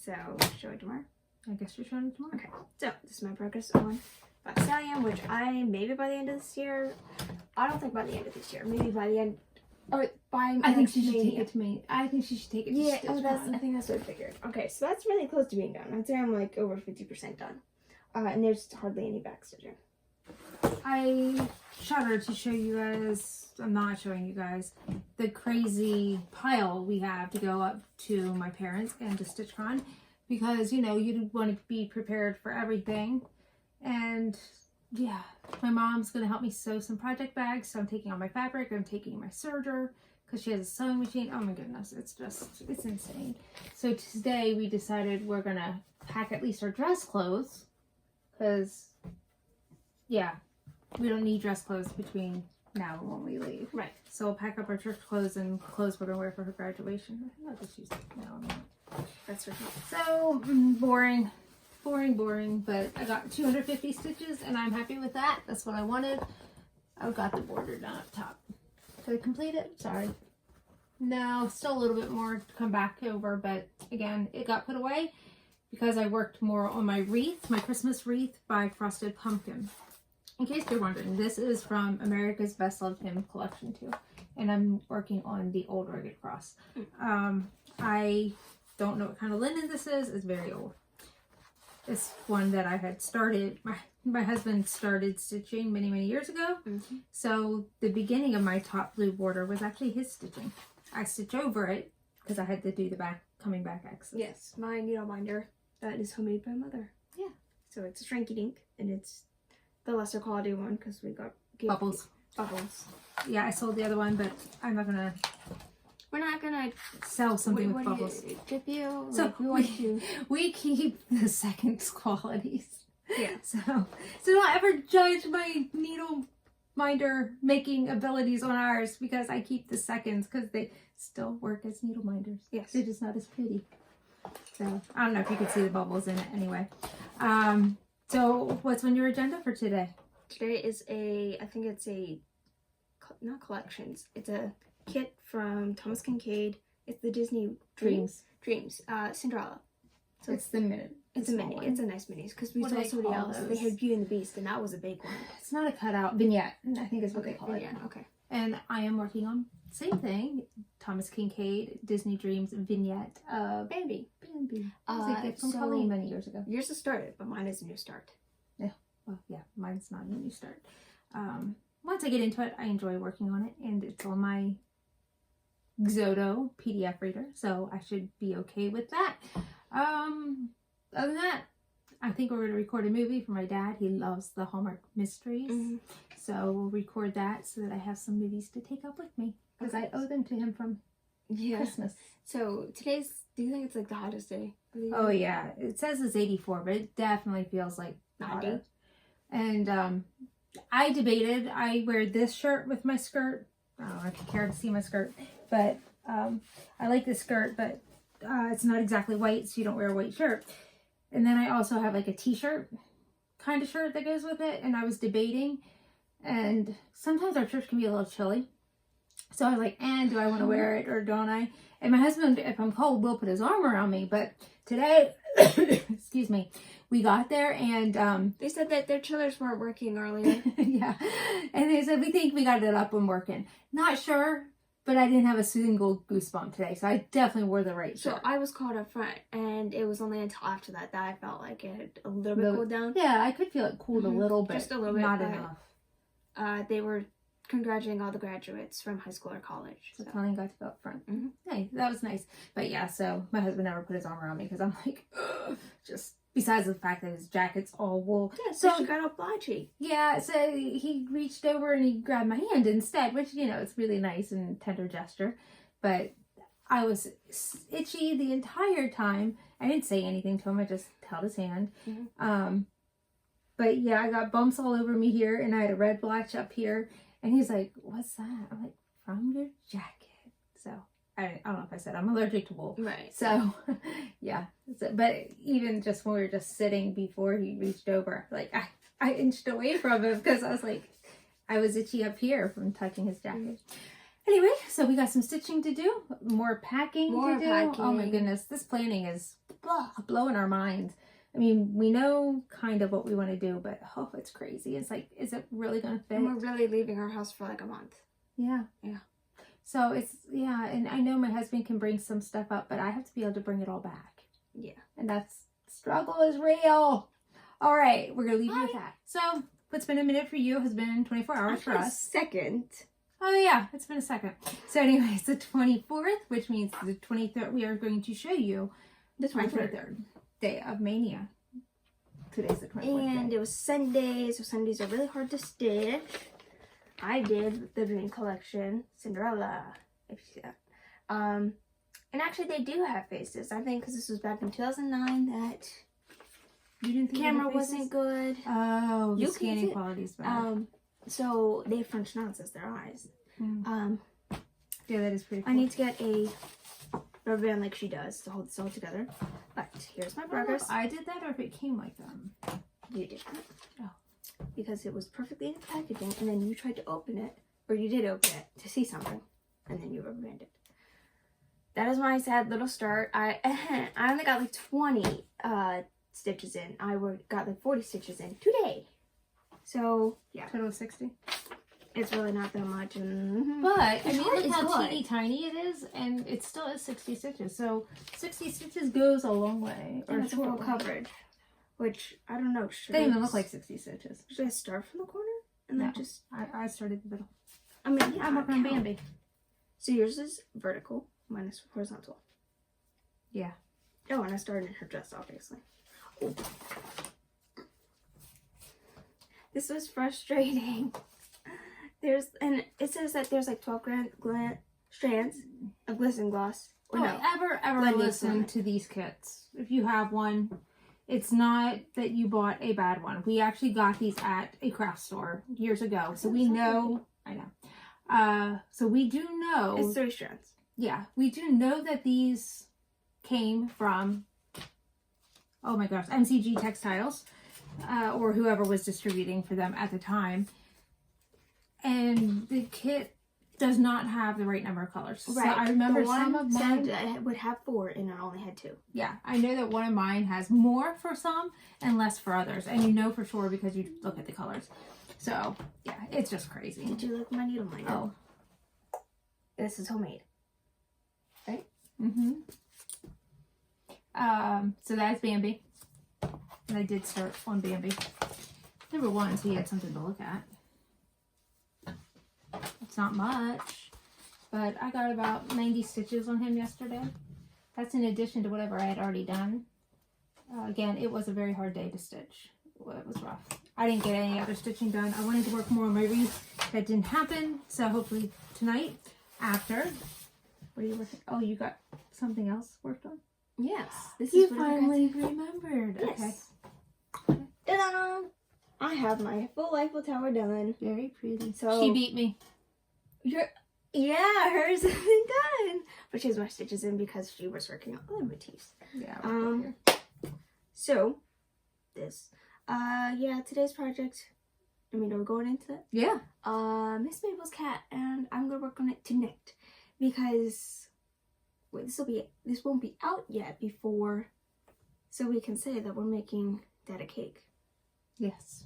So, show it tomorrow. I guess you're showing it tomorrow. Okay, so this is my progress on Black Stallion, which I maybe by the end of this year. I don't think by the end of this year. Maybe by the end. Or by I think she should Mania. take it to me. I think she should take it to Yeah, Stitch oh, that's Con. I think that's what I figured. Okay, so that's really close to being done. I'd say I'm like over 50% done. And there's hardly any backstitching. I shudder to show you guys, I'm not showing you guys, the crazy pile we have to go up to my parents and to StitchCon, because, you know, you want to be prepared for everything. And yeah, my mom's going to help me sew some project bags, so I'm taking all my fabric, I'm taking my serger, because she has a sewing machine. Oh my goodness, it's insane. So today we decided we're going to pack at least our dress clothes, because, yeah, we don't need dress clothes between now and when we leave. Right. So we'll pack up our church clothes and clothes we're going to wear for her graduation. I'll just use it now. I'm not. That's what. So, boring, but I got 250 stitches and I'm happy with that. That's what I wanted. I've got the border done up top. Did I complete it? Sorry. No, still a little bit more to come back over, but again, it got put away because I worked more on my wreath, my Christmas wreath by Frosted Pumpkin. In case you're wondering, this is from America's Best Loved Hymn collection too, and I'm working on the old Rugged Cross. I don't know what kind of linen this is. It's very old. It's one that I had started. My husband started stitching many years ago. Mm-hmm. So the beginning of my top blue border was actually his stitching. I stitch over it because I had to do the coming back axis. Yes, my needle binder that is homemade by Mother. Yeah. So it's a Shrinky Dink, and it's the lesser quality one because we got Bubbles. Bubbles. Yeah, I sold the other one, but I'm not gonna. We're not gonna sell something with bubbles. Tip you. So like, we want to. We keep the second qualities. Yeah. So don't ever judge my needle minder making abilities on ours, because I keep the seconds because they still work as needle minders. Yes. They're just not as pretty. So I don't know if you can see the bubbles in it anyway. So what's on your agenda for today? Today is I think it's not collections. It's a kit from Thomas Kincaid. It's the Disney Dreams. Cinderella. So it's the mini. It's a mini. one. It's a nice mini because we What saw do they somebody call else. those? They had Beauty and the Beast, and that was a big one. It's not a cutout. Vignette, I think is what they call it. Yeah. Okay. And I am working on same thing. Thomas Kincaid, Disney Dreams vignette of Bambi. Bambi. It was a gift from so- Colleen many years ago. Yours has started, but mine is a new start. Well, yeah, mine's not a new start. Once I get into it, I enjoy working on it, and it's on my Xodo PDF reader, so I should be okay with that. Other than that, I think we're going to record a movie for my dad. He loves the Hallmark mysteries, so we'll record that so that I have some movies to take up with me, because I owe them to him from Christmas. So do you think it's like the hottest day? Oh yeah, it says it's 84, but it definitely feels like 90. And I debated. I wear this shirt with my skirt. I don't know if you care to see my skirt, but I like this skirt, but it's not exactly white, so you don't wear a white shirt. And then I also have like a t-shirt kind of shirt that goes with it, and I was debating. And sometimes our church can be a little chilly, so I was like, do I want to wear it or don't I? And my husband, if I'm cold, will put his arm around me. But today, excuse me, we got there and they said that their chillers weren't working earlier. yeah, and they said we think we got it up and working. Not sure, but I didn't have a single goosebump today, so I definitely wore the right shirt. So I was caught up front, and it was only until after that I felt like it had a little bit cooled down. Yeah, I could feel it cooled a little bit, just a little bit, not but, enough. They were congratulating all the graduates from high school or college. So Colleen got to go up front. Hey, that was nice. But yeah, so my husband never put his arm around me because I'm like, just besides the fact that his jacket's all wool. Yeah, so she got all blotchy. Yeah, so he reached over and he grabbed my hand instead, which, you know, it's really nice and tender gesture. But I was itchy the entire time. I didn't say anything to him. I just held his hand. But yeah, I got bumps all over me here, and I had a red blotch up here. And he's like, "What's that?" I'm like, "From your jacket." So I don't know if I said I'm allergic to wool. Right. So yeah. So, but even just when we were just sitting before he reached over, like I inched away from him because I was like, I was itchy up here from touching his jacket. Anyway, so we got some stitching to do, more packing to do. Oh my goodness, this planning is blowing our minds. I mean, we know kind of what we want to do, but oh, it's crazy. It's like, is it really going to fit? And we're really leaving our house for like a month. Yeah. Yeah. So it's, yeah, and I know my husband can bring some stuff up, but I have to be able to bring it all back. Yeah. And that's, struggle is real. All right, we're going to leave you with that. So what's been a minute for you has been 24 hours for us. Second. Oh yeah, it's been a second. So anyways, the 24th, which means the 23rd, we are going to show you The 23rd. Day of Mania. Today's the 24th And day. it was Sunday, so Sundays are really hard to stitch. I did the Dream Collection, Cinderella, if you see that. And actually they do have faces. I think because this was back in 2009 that You didn't think camera of the faces? wasn't good. Oh, the You can scanning see- quality is bad. So they have French knots as their eyes. Yeah, that is pretty cool. I need to get a rubber band like she does to hold this all together. But here's my I don't know progress. if I did that or if it came like that. You did that. Oh. Because it was perfectly in the packaging, and then you tried to open it, or you did open it to see something, and then you rubber banded it. That is my sad little start. I only got like 20 stitches in. I got like 40 stitches in today. So yeah, Total of 60. it's really not that much. And But I mean, heart look is how good. teeny tiny it is, and it still is 60 stitches. So 60 stitches goes a long way. and it's a short full way. coverage, which I don't know. They don't even look like 60 stitches. Should I start from the corner and then No. just? I started the middle. I mean, yeah, I'm working on count. Bambi. So yours is vertical, mine is horizontal. Yeah. Oh, and I started in her dress, obviously. Oh. This was frustrating. And it says that there's like 12 strands of glisten gloss. Or Don't no, ever Blending listen filament. to these kits. If you have one, it's not that you bought a bad one. We actually got these at a craft store years ago. So we know, I know. So we do know. it's 3 strands. Yeah, we do know that these came from, oh my gosh, MCG Textiles, or whoever was distributing for them at the time. And the kit does not have the right number of colors. Right. So I remember The some one of mine. said I would have 4 and I only had 2. Yeah, I know that one of mine has more for some and less for others. And you know for sure because you look at the colors. So, yeah, it's just crazy. Did you like my needle minder? Oh. This is homemade. Right? Mm-hmm. So that's Bambi. And I did start on Bambi. Number 1, so he had something to look at. It's not much, but I got about 90 stitches on him yesterday. That's in addition to whatever I had already done. Again, it was a very hard day to stitch. It was rough. I didn't get any other stitching done. I wanted to work more on my wreath. That didn't happen, so hopefully tonight, after. What are you working? Oh, you got something else worked on? Yes. This You is what I got. finally remembered. Yes. Ta-da! I have my full Eiffel Tower done. Okay. Very pretty. So She beat me. Yeah, hers isn't done. But she has more stitches in because she was working on other motifs. Yeah. So this. Yeah, today's project. I mean, are we going into it? Yeah. Miss Mabel's cat, and I'm gonna work on it tonight because this won't be out yet before, so we can say that we're making Dad a cake. Yes.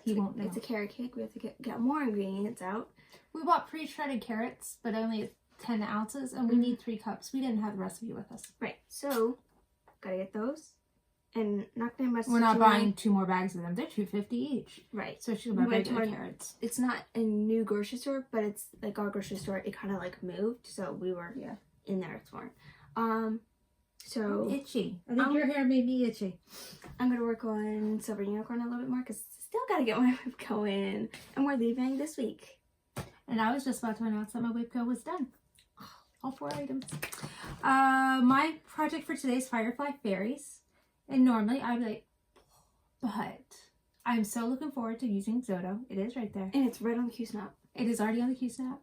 He won't know. It's a carrot cake. We have to get more ingredients out. We bought pre-shredded carrots, but only 10 ounces, and we need 3 cups. We didn't have the recipe with us. Right. So, gotta get those, and not gonna mess. We're not around. buying 2 more bags of them. They're $2.50 each. Right. So she'll buy We went to regular our- carrots. It's not a new grocery store, but it's like our grocery store. It kind of like moved, so we were in there this morning. So I'm itchy. I think your hair made me itchy. I'm gonna work on Silver Unicorn a little bit more because still gotta get my whip going, and we're leaving this week. And I was just about to announce that my whip co was done. all 4 items. My project for today is Firefly Fairies. And normally I'd be like, but I'm so looking forward to using Zoto. It is right there. And it's right on the Q-Snap. It is already on the Q-Snap.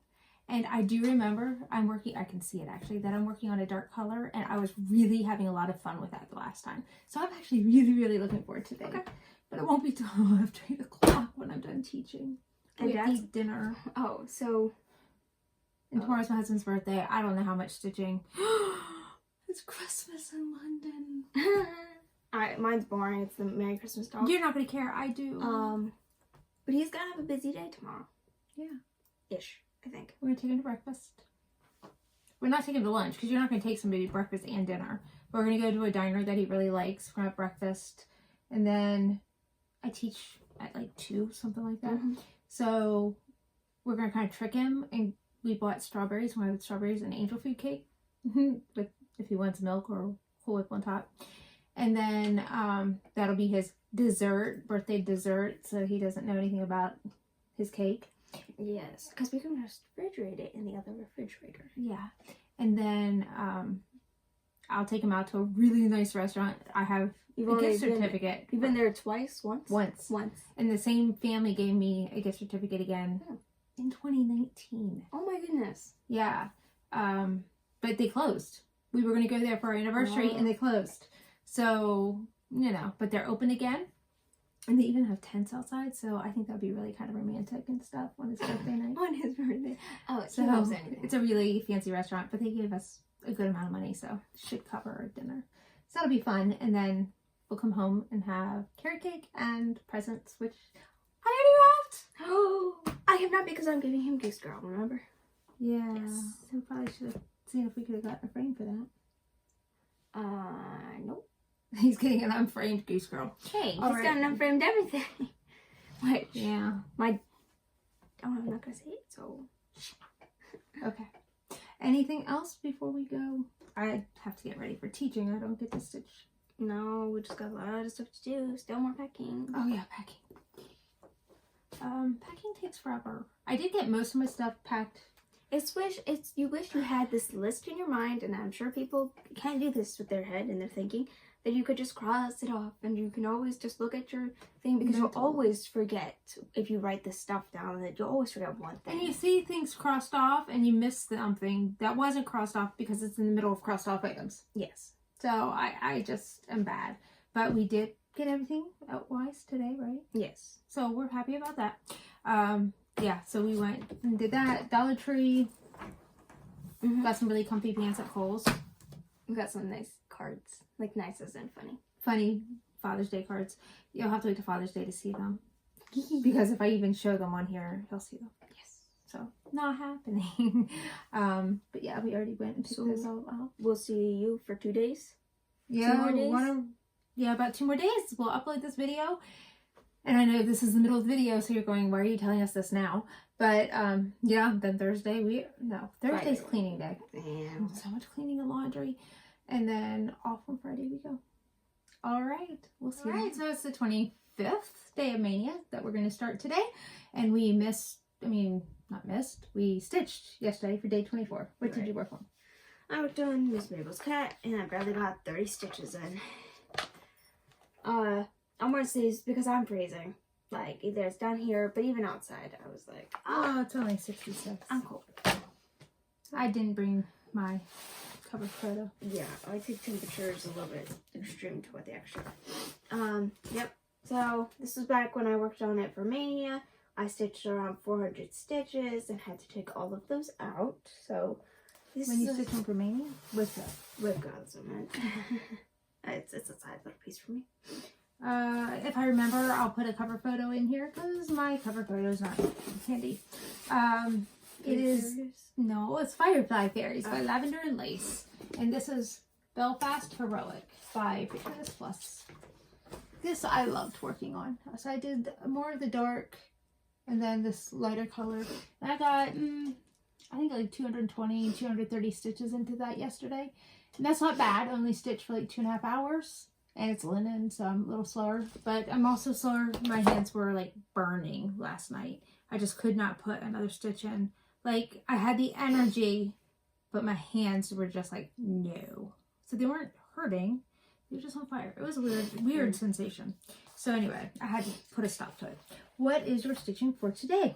And I do remember I can see it actually, that I'm working on a dark color, and I was really having a lot of fun with that the last time. So I'm actually really, really looking forward to today. Okay. But it won't be till after 8 o'clock when I'm done teaching. We have to eat dinner. Oh, so... And tomorrow's my husband's birthday. I don't know how much stitching. It's Christmas in London. Alright, mine's boring. It's the Merry Christmas dog. You're not going to care. I do. But he's going to have a busy day tomorrow. Yeah. Ish. I think. We're going to take him to breakfast. We're not taking him to lunch because you're not going to take somebody to breakfast and dinner. We're going to go to a diner that he really likes. We're going to have breakfast. And then I teach at like 2, something like that. Mm-hmm. So we're going to kind of trick him. And we bought strawberries. We're going to have strawberries and angel food cake. With, if he wants milk or Cool Whip on top. And then that'll be his dessert, birthday dessert. So he doesn't know anything about his cake. Yes, because we can just refrigerate it in the other refrigerator. Yeah. And then I'll take him out to a really nice restaurant. I have a gift certificate. You've been there twice? Once. And the same family gave me a gift certificate again in 2019. Oh my goodness. Yeah. But they closed. We were going to go there for our anniversary and they closed. So, you know, but they're open again. And they even have tents outside, so I think that'd be really kind of romantic and stuff on his birthday night. On his birthday. Oh, so it's a really fancy restaurant, but they gave us a good amount of money, so it should cover our dinner. So that'll be fun, and then we'll come home and have carrot cake and presents, which I already wrapped. Oh, I have not because I'm giving him Goose Girl, remember? Yeah. Yes. We probably should have seen if we could have gotten a frame for that. Nope. He's getting an unframed Goose Girl. Hey, he's got an unframed everything. Which, yeah. I'm not going to say it, so. Okay. Anything else before we go? I have to get ready for teaching. I don't get to stitch. No, we just got a lot of stuff to do. Still more packing. Oh, yeah, packing. Packing takes forever. I did get most of my stuff packed. You wish you had this list in your mind, and I'm sure people can't do this with their head and their thinking, that you could just cross it off, and you can always just look at your thing, because you'll always forget if you write this stuff down, that you'll always forget one thing. And you see things crossed off, and you miss something that wasn't crossed off because it's in the middle of crossed off items. Yes. So I just am bad. But we did get everything out wise today, right? Yes. So we're happy about that. Yeah, so we went and did that. Dollar Tree. Got some really comfy pants at Kohl's. We got some nice cards. Like nice as in funny. Funny Father's Day cards. You'll have to wait till Father's Day to see them. Because if I even show them on here, he'll see them. Yes. So, not happening. But yeah, we already went and picked those all out. We'll see you for 2 days? Yeah, 2 more days? Yeah, about 2 more days. We'll upload this video. And I know this is the middle of the video, so you're going, why are you telling us this now? But, yeah, then Thursday, Thursday's cleaning day. Damn. So much cleaning and laundry. And then off on Friday we go. All right. We'll see. All right. So it's the 25th day of Mania that we're going to start today. And we we stitched yesterday for day 24. What did you work on? I worked on Miss Mabel's cat, and I barely got 30 stitches in. I'm going to say it's because I'm freezing. Like, either it's down here, but even outside, I was like, oh, it's only 66. I'm cold. I didn't bring my cover photo. Yeah, I take temperatures a little bit extreme to what they actually are. Yep. So this was back when I worked on it for Mania. I stitched around 400 stitches and had to take all of those out. So this when you stitch them for Mania? With God's meant. It's a side little piece for me. If I remember, I'll put a cover photo in here because my cover photo is not handy. It's Firefly Fairies by Lavender and Lace. And this is Belfast Heroic by Pegasus Plus. This I loved working on. So I did more of the dark and then this lighter color. And I got, I think like 220, 230 stitches into that yesterday. And that's not bad. I only stitched for like 2.5 hours. And it's linen, so I'm a little slower. But I'm also slower. My hands were like burning last night. I just could not put another stitch in. Like, I had the energy but my hands were just like, no. So they weren't hurting. They were just on fire. It was a weird sensation. So anyway, I had to put a stop to it. What is your stitching for today?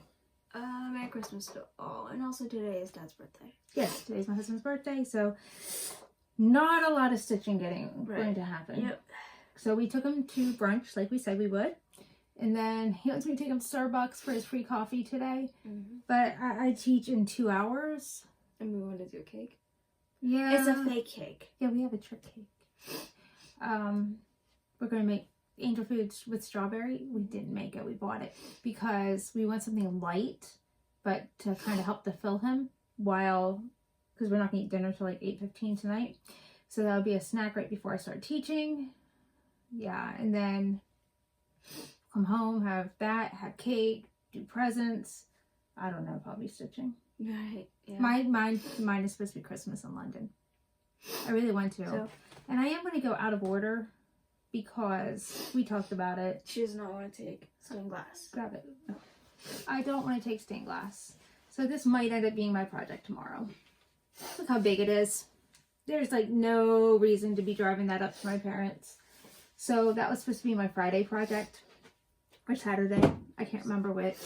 Merry Christmas to all. And also today is Dad's birthday. Yes, today's my husband's birthday, so not a lot of stitching going to happen. Yep. So we took him to brunch like we said we would. And then he wants me to take him to Starbucks for his free coffee today. But I teach in 2 hours. And we want to do a cake. Yeah. It's a fake cake. Yeah, we have a trick cake. We're going to make angel foods with strawberry. We didn't make it. We bought it because we want something light, but to kind of help to fill him because we're not going to eat dinner till like 8:15 tonight. So that'll be a snack right before I start teaching. Yeah, and then come home, have cake, do presents. I don't know, probably stitching. Right. Yeah. Mine is supposed to be Christmas in London. I really want to. So, and I am going to go out of order because we talked about it. she does not want to take stained glass. Grab it. No. I don't want to take stained glass. So this might end up being my project tomorrow. Look how big it is. There's like no reason to be driving that up to my parents. So that was supposed to be my Friday project. Or Saturday. I can't remember which.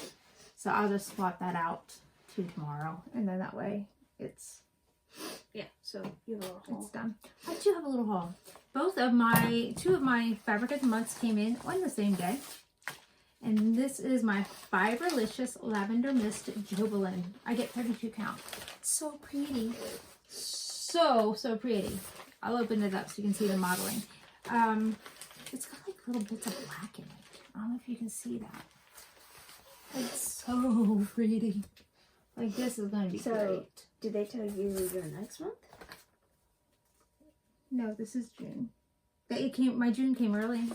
So I'll just swap that out to tomorrow. And then that way it's... Yeah, so you have a little haul. It's done. I do have a little haul. Two of my fabric of the months came in on the same day. And this is my Fiberlicious Lavender Mist Jubilant. I get 32 count. So pretty. So pretty. I'll open it up so you can see the modeling. It's got like little bits of black in it. I don't know if you can see that. It's so pretty. Like this is going to be great. Did they tell you your next month? No, this is June. My June came early,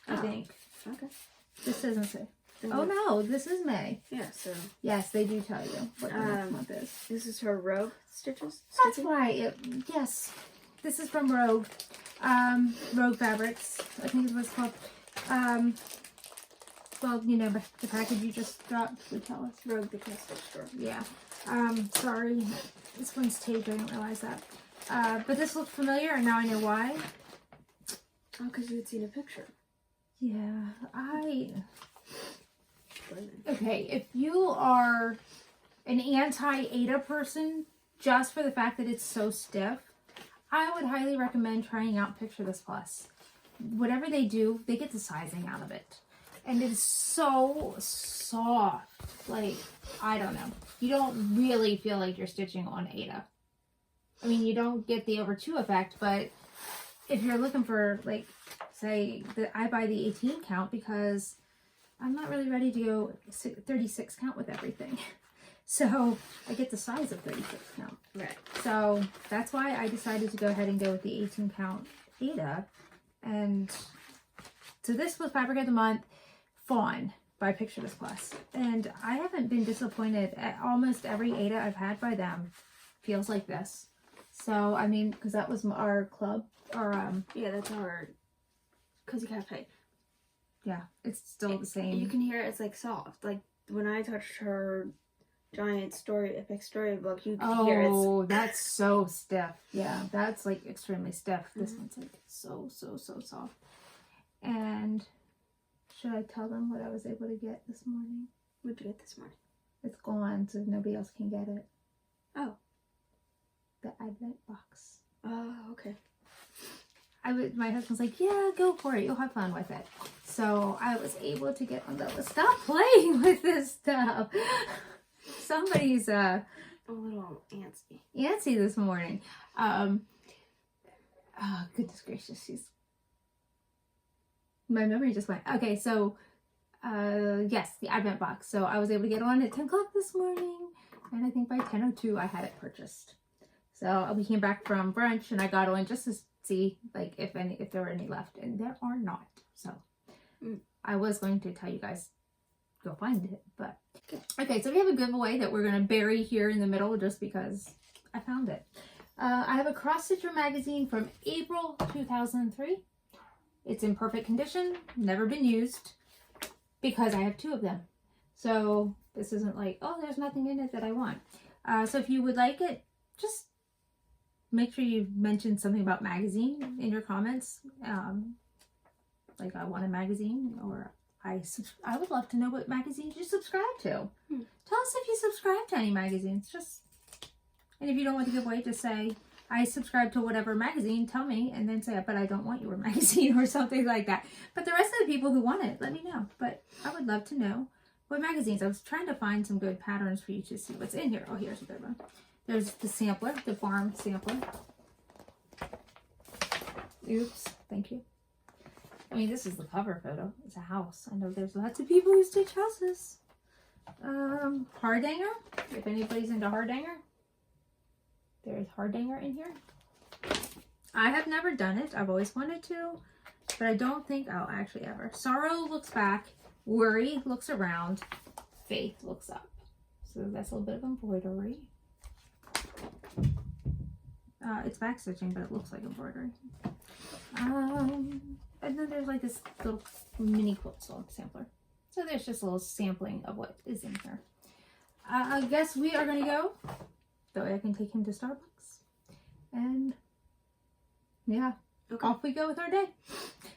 I think. Okay. This doesn't say. Oh no, this is May. Yeah, so. Yes, they do tell you what the next month is. This is her Rogue stitches? That's right. Yes. This is from Rogue. Rogue Fabrics, I think is what it's called. Well, you know, the package you just dropped would tell us. Rogue the Custom Store. Yeah. Sorry. This one's taped. I didn't realize that. But this looked familiar, and now I know why. Oh, because you had seen a picture. Yeah, Okay, if you are an anti-Ada person, just for the fact that it's so stiff, I would highly recommend trying out Picture This Plus. Whatever they do, they get the sizing out of it. And it is so soft. Like, I don't know. You don't really feel like you're stitching on Ada. I mean, you don't get the over 2 effect, but if you're looking for, like, say, I buy the 18 count because I'm not really ready to go 36 count with everything. So I get the size of 36 count. Right. So that's why I decided to go ahead and go with the 18 count Ada. And so this was Fabric of the Month, Fawn by Picture This Plus. And I haven't been disappointed. At almost every Ada I've had by them feels like this. So, I mean, because that was our club. Yeah, that's our Cozy Cafe. Yeah, it's still the same. You can hear it, it's like soft. Like when I touched her giant epic storybook, you can hear it. Oh, that's so stiff. Yeah, that's like extremely stiff. This one's like so soft. And should I tell them what I was able to get this morning? What'd you get this morning? It's gone, so nobody else can get it. Oh. The Advent box. Oh, okay. My husband's like, yeah, go for it. You'll have fun with it. So I was able to get on the list. Stop playing with this stuff. Somebody's a little antsy this morning. Oh, goodness gracious. My memory just went. Okay, so yes, the Advent box. So I was able to get on at 10 o'clock this morning. And I think by 10:02 I had it purchased. So we came back from brunch and I got on just to see like if there were any left, and there are not. So I was going to tell you guys go find it, but okay. So we have a giveaway that we're going to bury here in the middle just because I found it. I have a Cross Stitcher magazine from April 2003. It's in perfect condition, never been used, because I have 2 of them. So this isn't like, oh, there's nothing in it that I want. So if you would like it, just make sure you mention something about magazine in your comments. Like I want a magazine, or I would love to know what magazines you subscribe to. Tell us if you subscribe to any magazines. And if you don't want to give away, just say, I subscribe to whatever magazine, tell me, and then say, but I don't want your magazine or something like that. But the rest of the people who want it, let me know. But I would love to know what magazines. I was trying to find some good patterns for you to see what's in here. Oh, here's a good one. There's the sampler, the farm sampler. Oops, thank you. I mean, this is the cover photo. It's a house. I know there's lots of people who stitch houses. Hardanger, if anybody's into Hardanger. There's Hardanger in here. I have never done it. I've always wanted to, but I don't think I'll actually ever. Sorrow looks back. Worry looks around. Faith looks up. So that's a little bit of embroidery. It's back stitching, but it looks like embroidery. And then there's like this little mini quilt sampler. So there's just a little sampling of what is in here. I guess we are going to go. That way I can take him to Starbucks. And yeah, okay. Off we go with our day.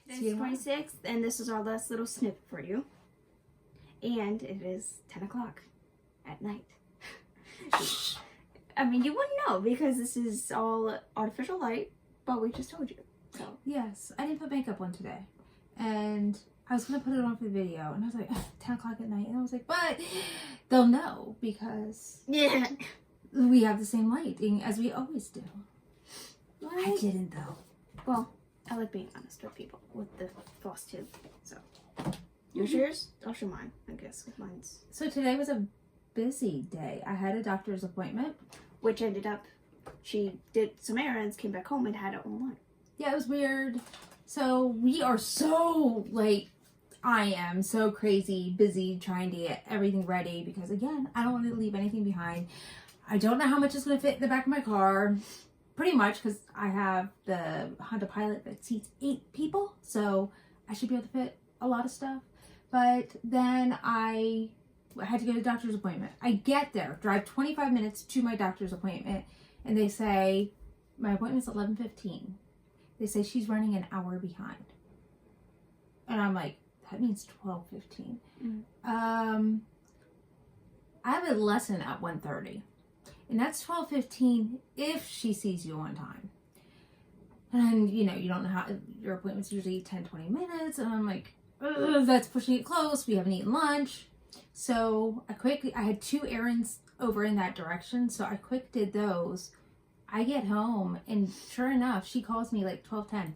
It's 26th, and this is our last little snippet for you. And it is 10 o'clock at night. I mean, you wouldn't know because this is all artificial light, but we just told you. So yes, I didn't put makeup on today. And I was going to put it on for the video, and I was like, 10 o'clock at night. And I was like, but they'll know because yeah, we have the same lighting as we always do. What? I didn't, though. Well, I like being honest with people with the Flosstube. So, yours? I'll show mine, I guess, with mine's. So today was a busy day. I had a doctor's appointment. Which ended up, she did some errands, came back home, and had it online. Yeah, it was weird. So we are so, like, I am so crazy busy trying to get everything ready because, again, I don't want to leave anything behind. I don't know how much is going to fit in the back of my car. Pretty much because I have the Honda Pilot that seats 8 people. So I should be able to fit a lot of stuff. But then I had to go to the doctor's appointment. I get there, drive 25 minutes to my doctor's appointment, and they say, my appointment's 11:15. They say she's running an hour behind. And I'm like, that means 12:15. I have a lesson at 1:30. And that's 12:15 if she sees you on time. And, you know, you don't know how, your appointment's usually 10-20 minutes. And I'm like, that's pushing it close. We haven't eaten lunch. So I had 2 errands over in that direction. So I quick did those. I get home and sure enough, she calls me like 12:10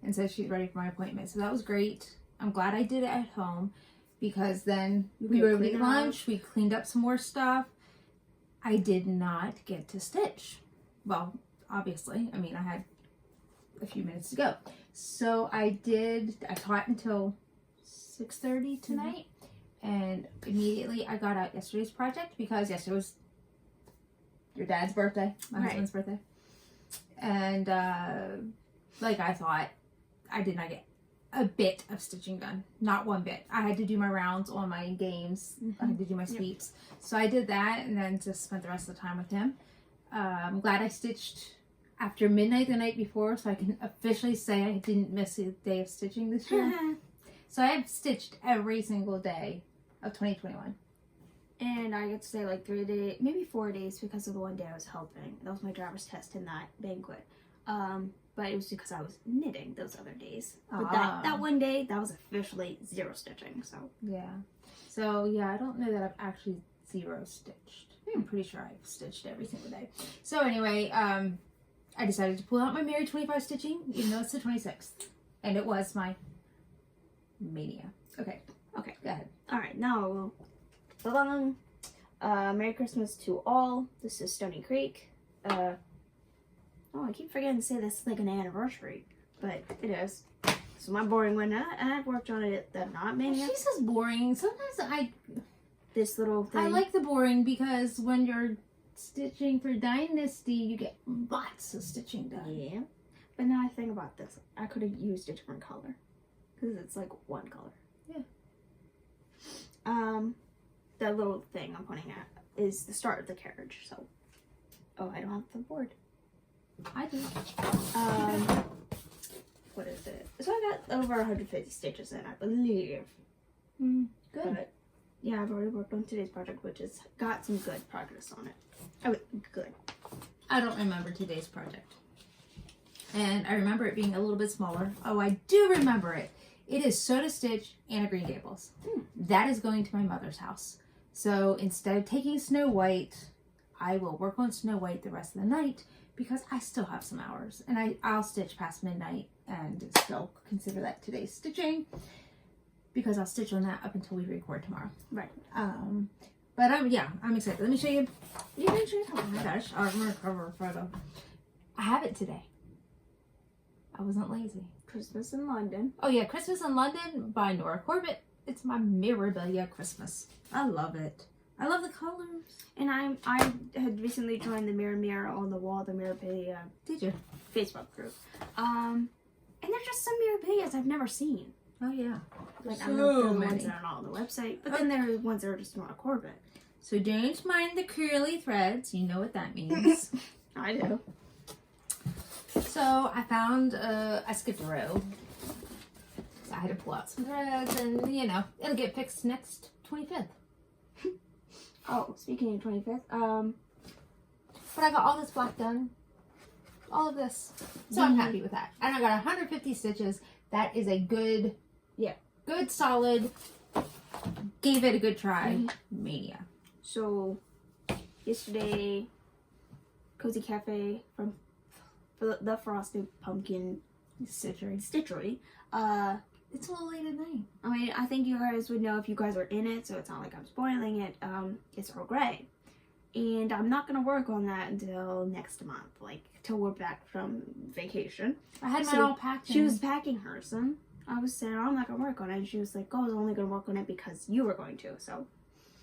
and says she's ready for my appointment. So that was great. I'm glad I did it at home because then we were able to eat lunch. We cleaned up some more stuff. I did not get to stitch. Well, obviously, I mean, I had a few minutes to go. So I taught until 6:30 tonight. And immediately I got out yesterday's project because yesterday was your dad's birthday, my husband's birthday. And like I thought, I did not get a bit of stitching done. Not one bit. I had to do my rounds on my games. I had to do my sweeps. So I did that and then just spent the rest of the time with him. I'm glad I stitched after midnight the night before so I can officially say I didn't miss a day of stitching this year. So I have stitched every single day of 2021. And I get to say like 3 days, maybe 4 days because of the one day I was helping. That was my driver's test in that banquet. But it was because I was knitting those other days. But that one day, that was officially 0 stitching. So yeah. So yeah, I don't know that I've actually 0 stitched. I'm pretty sure I've stitched every single day. So anyway, I decided to pull out my Merry 25 stitching, even though it's the 26th. And it was my Mania. Okay, go ahead. Alright, now Merry Christmas to all. This is Stony Creek. Oh, I keep forgetting to say this is like an anniversary, but it is. So my boring one, and I've worked on it that not Mania. She says boring. Sometimes this little thing. I like the boring because when you're stitching for Dynasty, you get lots of stitching done. Yeah. But now I think about this, I could have used a different color because it's like one color. Yeah. The little thing I'm pointing at is the start of the carriage. So, oh, I don't have the board. I do. What is it? So I got over 150 stitches in, I believe. Good. But yeah, I've already worked on today's project, which has got some good progress on it. Oh, good. I don't remember today's project. And I remember it being a little bit smaller. Oh, I do remember it. It is Soda Stitch and a Green Gables. That is going to my mother's house. So instead of taking Snow White, I will work on Snow White the rest of the night because I still have some hours. And I'll stitch past midnight and still consider that today's stitching because I'll stitch on that up until we record tomorrow. Right. But I'm excited. Let me show you. You can show you. Oh my gosh, I'm gonna cover a photo. I have it today. I wasn't lazy. Christmas in London. Oh yeah, Christmas in London by Nora Corbett. It's my Mirabilia Christmas. I love it. I love the colors. And I had recently joined the Mirror on the Wall, the Mirabilia Did you? Facebook group. And there's just some Mirabilias I've never seen. Oh yeah. Like So I know the many. ones that are not on the website, but then there are ones that are just Nora Corbett. So don't mind the curly threads. You know what that means. I do. So I found I skipped a row. So I had to pull out some threads, and you know it'll get fixed next 25th. Oh, speaking of 25th, But I got all this black done. All of this. So I'm happy with that. And I got 150 stitches. That is a good, good solid, gave it a good try, Mania. So yesterday, Cozy Cafe from the Frosted Pumpkin Stitchery. It's a little late at night. I mean, I think you guys would know if you guys are in it, so it's not like I'm spoiling it. It's Earl Grey. And I'm not going to work on that until next month, like, till we're back from vacation. I had mine all packed. She was packing hers, and I was saying, I'm not going to work on it. And she was like, oh, I was only going to work on it because you were going to, so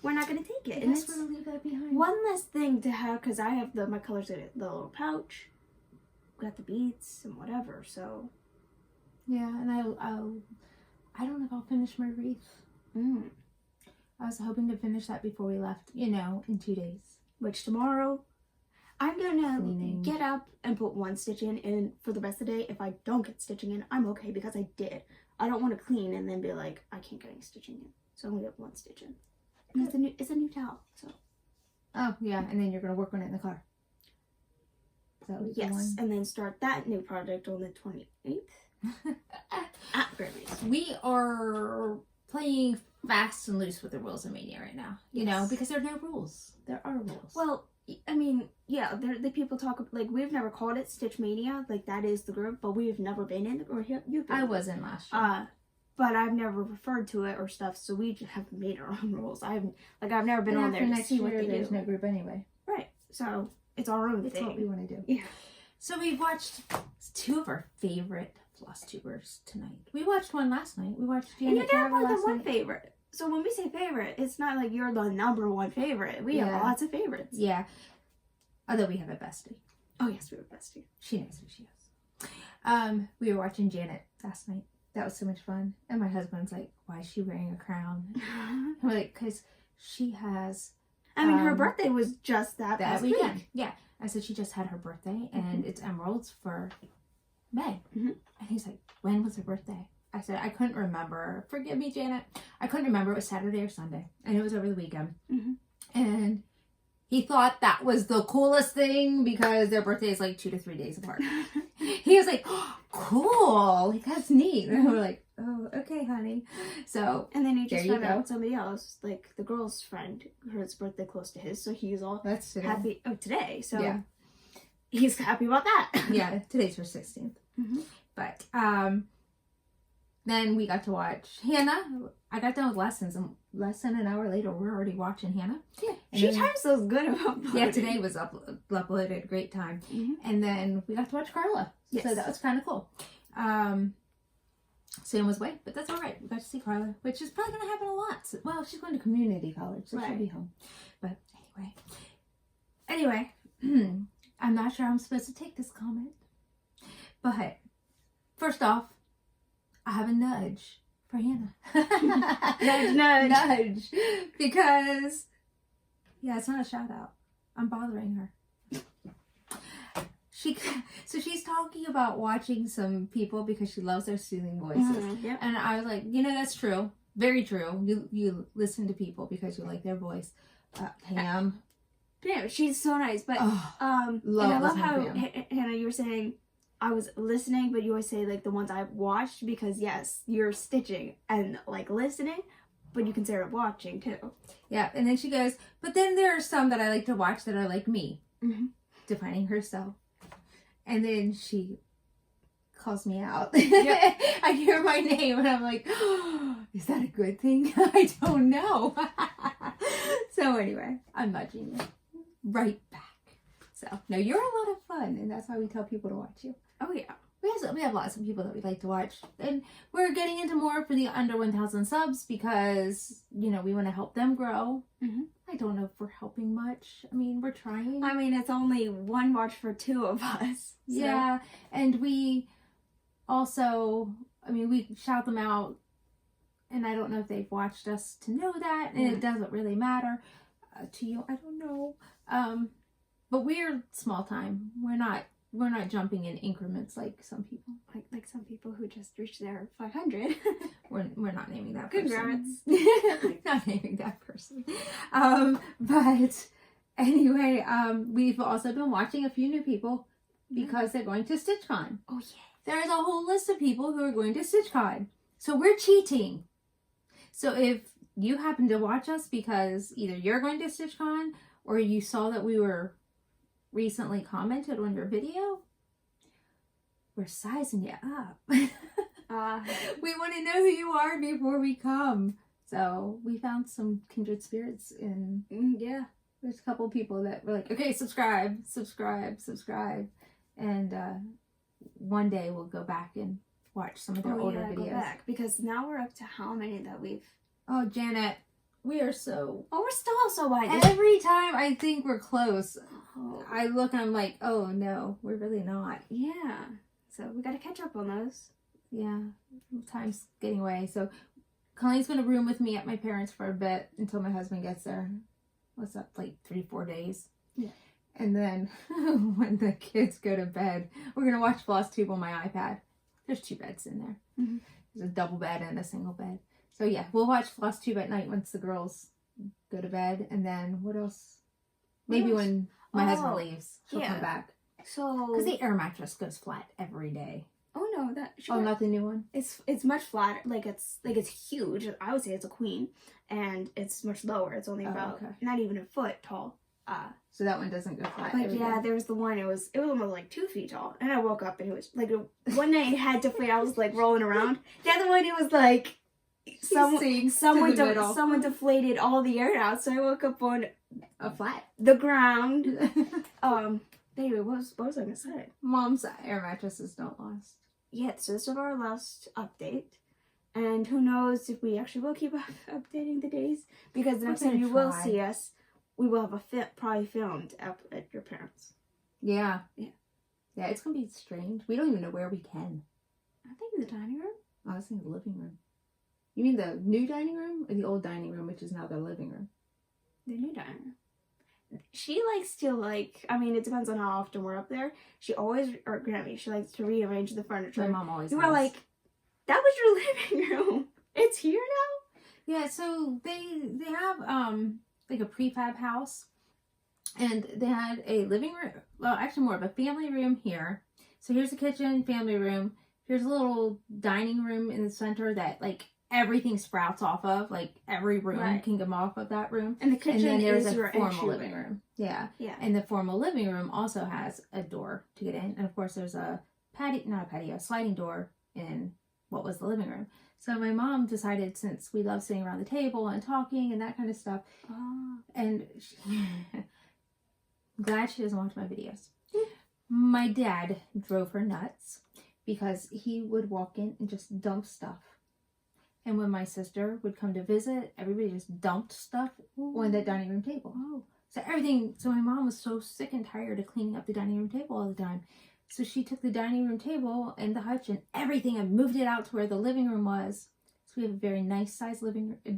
we're not going to take it. I guess we're going to leave that behind. One less thing to have, because I have my colors in the little pouch. Got the beads and whatever, so. Yeah, and I don't know if I'll finish my wreath. I was hoping to finish that before we left, you know, in 2 days. Which tomorrow, I'm gonna Cleaning. get up and put one stitch in, and for the rest of the day, if I don't get stitching in, I'm okay because I did. I don't want to clean and then be like, I can't get any stitching in, so I'm gonna get one stitch in. And it's a new towel, so. Oh yeah, and then you're gonna work on it in the car. So Yes, and then start that new project on the 28th at Grammy's. We are playing fast and loose with the rules of Mania right now. You know, because there are no rules. There are rules. Well, I mean, yeah, the people talk, like, we've never called it Stitch Mania, like, that is the group, but we've never been in it, or you've been I wasn't last year. But I've never referred to it or stuff, so we just have made our own rules. I've never been on there to see what they do. There's no group anyway. Right, so it's our own It's thing. what we want to do. Yeah. So we watched two of our favorite Flosstubers tonight. We watched one last night. We watched And you Janet got more Garber than last one night. favorite. So when we say favorite, it's not like you're the number one favorite. We have lots of favorites. Yeah. Although we have a bestie. Oh yes, we were bestie. She knows who she is. We were watching Janet last night. That was so much fun. And my husband's like, why is she wearing a crown? And we're like, because she has... I mean, her birthday was just that past weekend. week. Yeah. I said she just had her birthday and it's emeralds for May. And he's like, when was her birthday? I said, I couldn't remember. Forgive me, Janet. I couldn't remember. It was Saturday or Sunday. And it was over the weekend. And he thought that was the coolest thing because their birthday is like 2 to 3 days apart. He was like, oh, cool. Like, that's neat. And we're like, oh, okay, honey. So, and then he just there you found go. out somebody else, like the girl's friend, hers birthday close to his, so he's all that's today. happy. Oh, today. So Yeah. he's happy about that. Yeah, today's her 16th. But then we got to watch Hannah. I got done with lessons, and less than an hour later, we're already watching Hannah. Yeah, And she then- times those good about Yeah, today was uploaded. Great time. And then we got to watch Carla. Yes. So that was kind of cool. Sam was away, but that's all right. We got to see Carla, which is probably going to happen a lot. So, well, she's going to community college, so she'll be home. But anyway, I'm not sure how I'm supposed to take this comment. But first off, I have a nudge for Hannah. Nudge. Because, yeah, it's not a shout out. I'm bothering her. she's talking about watching some people because she loves their soothing voices. Yep. And I was like, that's true. Very true. You listen to people because you like their voice. Pam. Pam, she's so nice. But and I love how Hannah, you were saying I was listening, but you always say like the ones I've watched because yes, you're stitching and like listening, but you consider it watching too. Yeah, and then she goes, but then there are some that I like to watch that are like me, defining herself. And then she calls me out. Yep. I hear my name and I'm like, oh, is that a good thing? I don't know. So anyway, I'm nudging you right back. So no, you're a lot of fun, and that's why we tell people to watch you. Oh yeah. We have lots of people that we like to watch, and we're getting into more for the under 1,000 subs because we want to help them grow. I don't know if we're helping much. I mean, we're trying. I mean, it's only one watch for 2 of us. So. Yeah, and we also, we shout them out, and I don't know if they've watched us to know that, and it doesn't really matter to you. I don't know, but we're small time. We're not jumping in increments like some people. Like some people who just reached their 500. we're not naming that person. Congrats. Not naming that person. But anyway, we've also been watching a few new people because they're going to StitchCon. Oh yeah. There's a whole list of people who are going to StitchCon. So we're cheating. So if you happen to watch us because either you're going to StitchCon or you saw that we were recently commented on your video, we're sizing you up. We want to know who you are before we come. So we found some kindred spirits in there's a couple people that were like, okay, subscribe, and one day we'll go back and watch some of their older videos. Go back, because now we're up to how many that we've Janet, we are so we're still so behind. Every time I think we're close, I look and I'm like, oh no, we're really not. Yeah. So we got to catch up on those. Yeah. Time's getting away. So Colleen's going to room with me at my parents' for a bit until my husband gets there. What's up, like 3-4 days? Yeah. And then when the kids go to bed, we're going to watch Flosstube on my iPad. There's 2 beds in there. There's a double bed and a single bed. So yeah, we'll watch Flosstube at night once the girls go to bed. And then what else? Maybe when my husband leaves, she'll come back. So because the air mattress goes flat every day. Oh no, that not the new one. It's much flatter. Like it's huge. I would say it's a queen, and it's much lower. It's only about not even a foot tall. So that one doesn't go flat. But yeah, there was the one. It was almost like 2 feet tall, and I woke up and it was like one night it had deflated. I was like rolling around. The other one it was like someone deflated all the air out. So I woke up on the ground. Anyway, what was I gonna say? Mom's air mattresses don't last. Yeah, so this is our last update. And who knows if we actually will keep updating the days. Because the next time you will see us, we will have probably filmed up at your parents'. Yeah. Yeah, it's gonna be strange. We don't even know where we can. I think in the dining room. I was thinking the living room. You mean the new dining room or the old dining room, which is now the living room? The new dining room. She likes to it depends on how often we're up there. She likes to rearrange the furniture. My mom always You were like, that was your living room. It's here now? Yeah, so they have like a prefab house, and they had a living room, well actually more of a family room here. So here's the kitchen, family room. Here's a little dining room in the center that like everything sprouts off of, like every room can come off of that room. And the kitchen, and then there's a your formal living room. Yeah. And the formal living room also has a door to get in. And of course there's a sliding door in what was the living room. So my mom decided, since we love sitting around the table and talking and that kind of stuff, and I'm glad she doesn't watch my videos. My dad drove her nuts because he would walk in and just dump stuff. And when my sister would come to visit, everybody just dumped stuff on that dining room table. So my mom was so sick and tired of cleaning up the dining room table all the time. So she took the dining room table and the hutch and everything and moved it out to where the living room was. So we have a very nice sized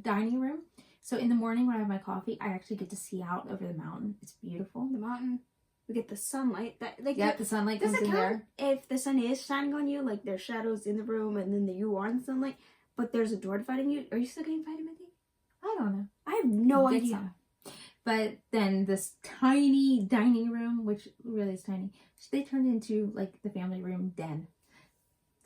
dining room. So in the morning when I have my coffee, I actually get to see out over the mountain. It's beautiful. The mountain. we get the sunlight. That like Yep, the sunlight does comes it in count there. if the sun is shining on you? Like there's shadows in the room, and then you are in the sunlight. But there's a door dividing you. Are you still getting vitamin D? I don't know. I have no Get idea. some. But then this tiny dining room, which really is tiny, they turned into like the family room den.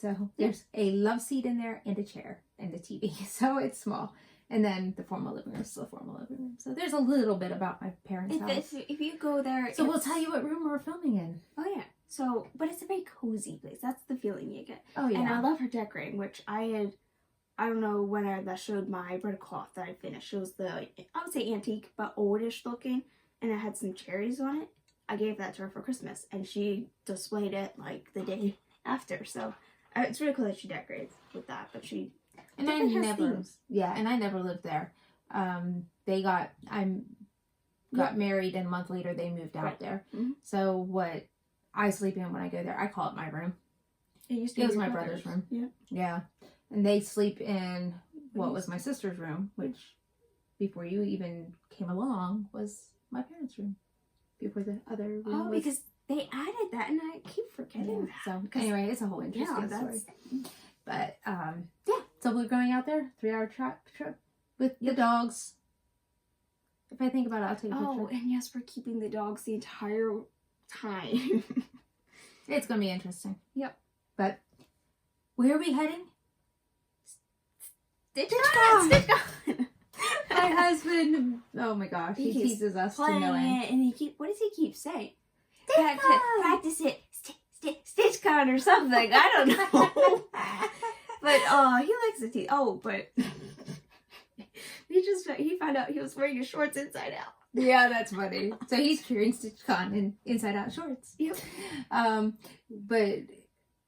So there's a love seat in there and a chair and a TV. So it's small. And then the formal living room is still a formal living room. So there's a little bit about my parents' house. If you go there, So we'll tell you what room we're filming in. Oh yeah. So, but it's a very cozy place. That's the feeling you get. Oh yeah. And I love her decorating, which I don't know when I showed my bread cloth that I finished. It was I would say antique, but oldish looking, and it had some cherries on it. I gave that to her for Christmas, and she displayed it like the day after. So it's really cool that she decorates with that. But she and I definitely has never, themes. yeah, and I never lived there. Got married, and a month later they moved out Right. there. Mhm. So what I sleep in when I go there, I call it my room. It used to It be was your my brother's room. Yeah. Yeah. And they sleep in what was my sister's room, which before you even came along was my parents' room. Before the other room Oh, was... because they added that, and I keep forgetting that. So anyway, it's a whole interesting story. that's But yeah, so we're going out there, 3-hour trip with the dogs. If I think about it, I'll take a Oh, picture. and yes, we're keeping the dogs the entire time. It's gonna be interesting. Yep. But where are we heading? Stitch on! My husband, oh my gosh, he keeps teases us to playing no end. it, and what does he keep saying? Stitch con! Practice it, stitch con or something. I don't know. But he likes to tease. Oh, but he found out he was wearing his shorts inside out. Yeah, that's funny. So he's carrying StitchCon in inside out shorts. Yep. But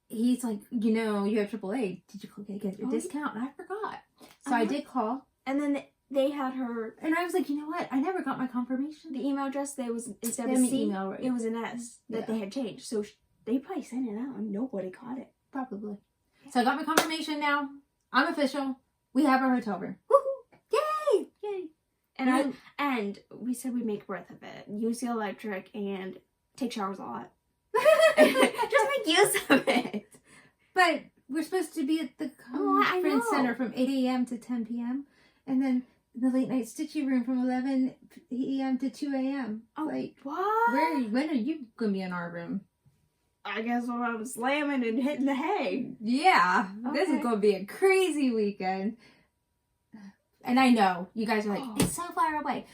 he's like, you have AAA. Did you get your Oh, discount? And I forgot. So I did call. And then they had her, And I was like, you know what? I never got my confirmation. the email address, there was, instead of Send a me C, email, right? it was an S that Yeah. they had changed. So they probably sent it out and nobody caught it. Probably. So I got my confirmation now. I'm official. We have our hotel room. Woohoo! Yay! Yay! And we said we'd make worth of it. Use the electric and take showers a lot. Just make use of it. But we're supposed to be at the I conference know. center from 8 a.m. to 10 p.m. And then the late night stitching room from 11 a.m. to 2 a.m. Oh, Like, what? when are you going to be in our room? I guess when I'm slamming and hitting the hay. Yeah, this is Okay. going to be a crazy weekend. And I know, you guys are like, Oh. it's so far away.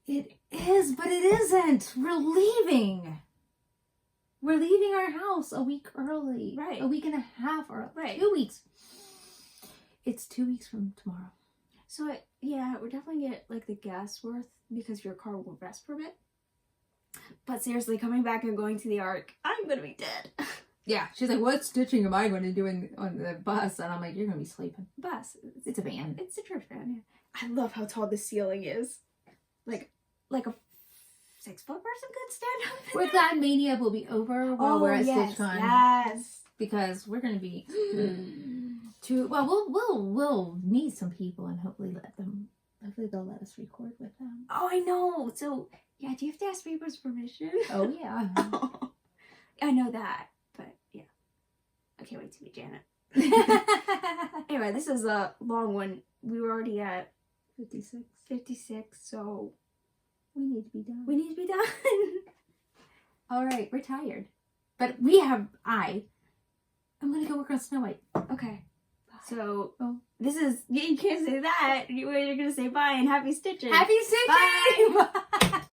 It is, but it isn't. We're leaving. We're leaving our house a week early. Right. A week and a half early. Right. 2 weeks. It's 2 weeks from tomorrow. So, yeah, we're definitely get, like, the gas worth because your car won't rest for a bit. But seriously, coming back and going to the Ark, I'm gonna be dead. Yeah, she's like, what stitching am I going to do on the bus? And I'm like, you're going to be sleeping. Bus. It's a van. It's a church van, yeah. I love how tall the ceiling is. Like a 6-foot person could stand up. We're glad Mania will be over while we're at yes, StitchCon. yes. Because we're going to be we'll meet some people and hopefully they'll let us record with them. Oh, I know. So, yeah, do you have to ask people's permission? Oh yeah. I know that, but yeah. I can't wait to meet Janet. Anyway, this is a long one. We were already at 56, so We need to be done. we need to be done. All right, we're tired. But I'm going to go work on Snow White. Okay. So, Oh. this is, you can't say that. You're going to say bye and happy stitching. Happy stitching! Bye!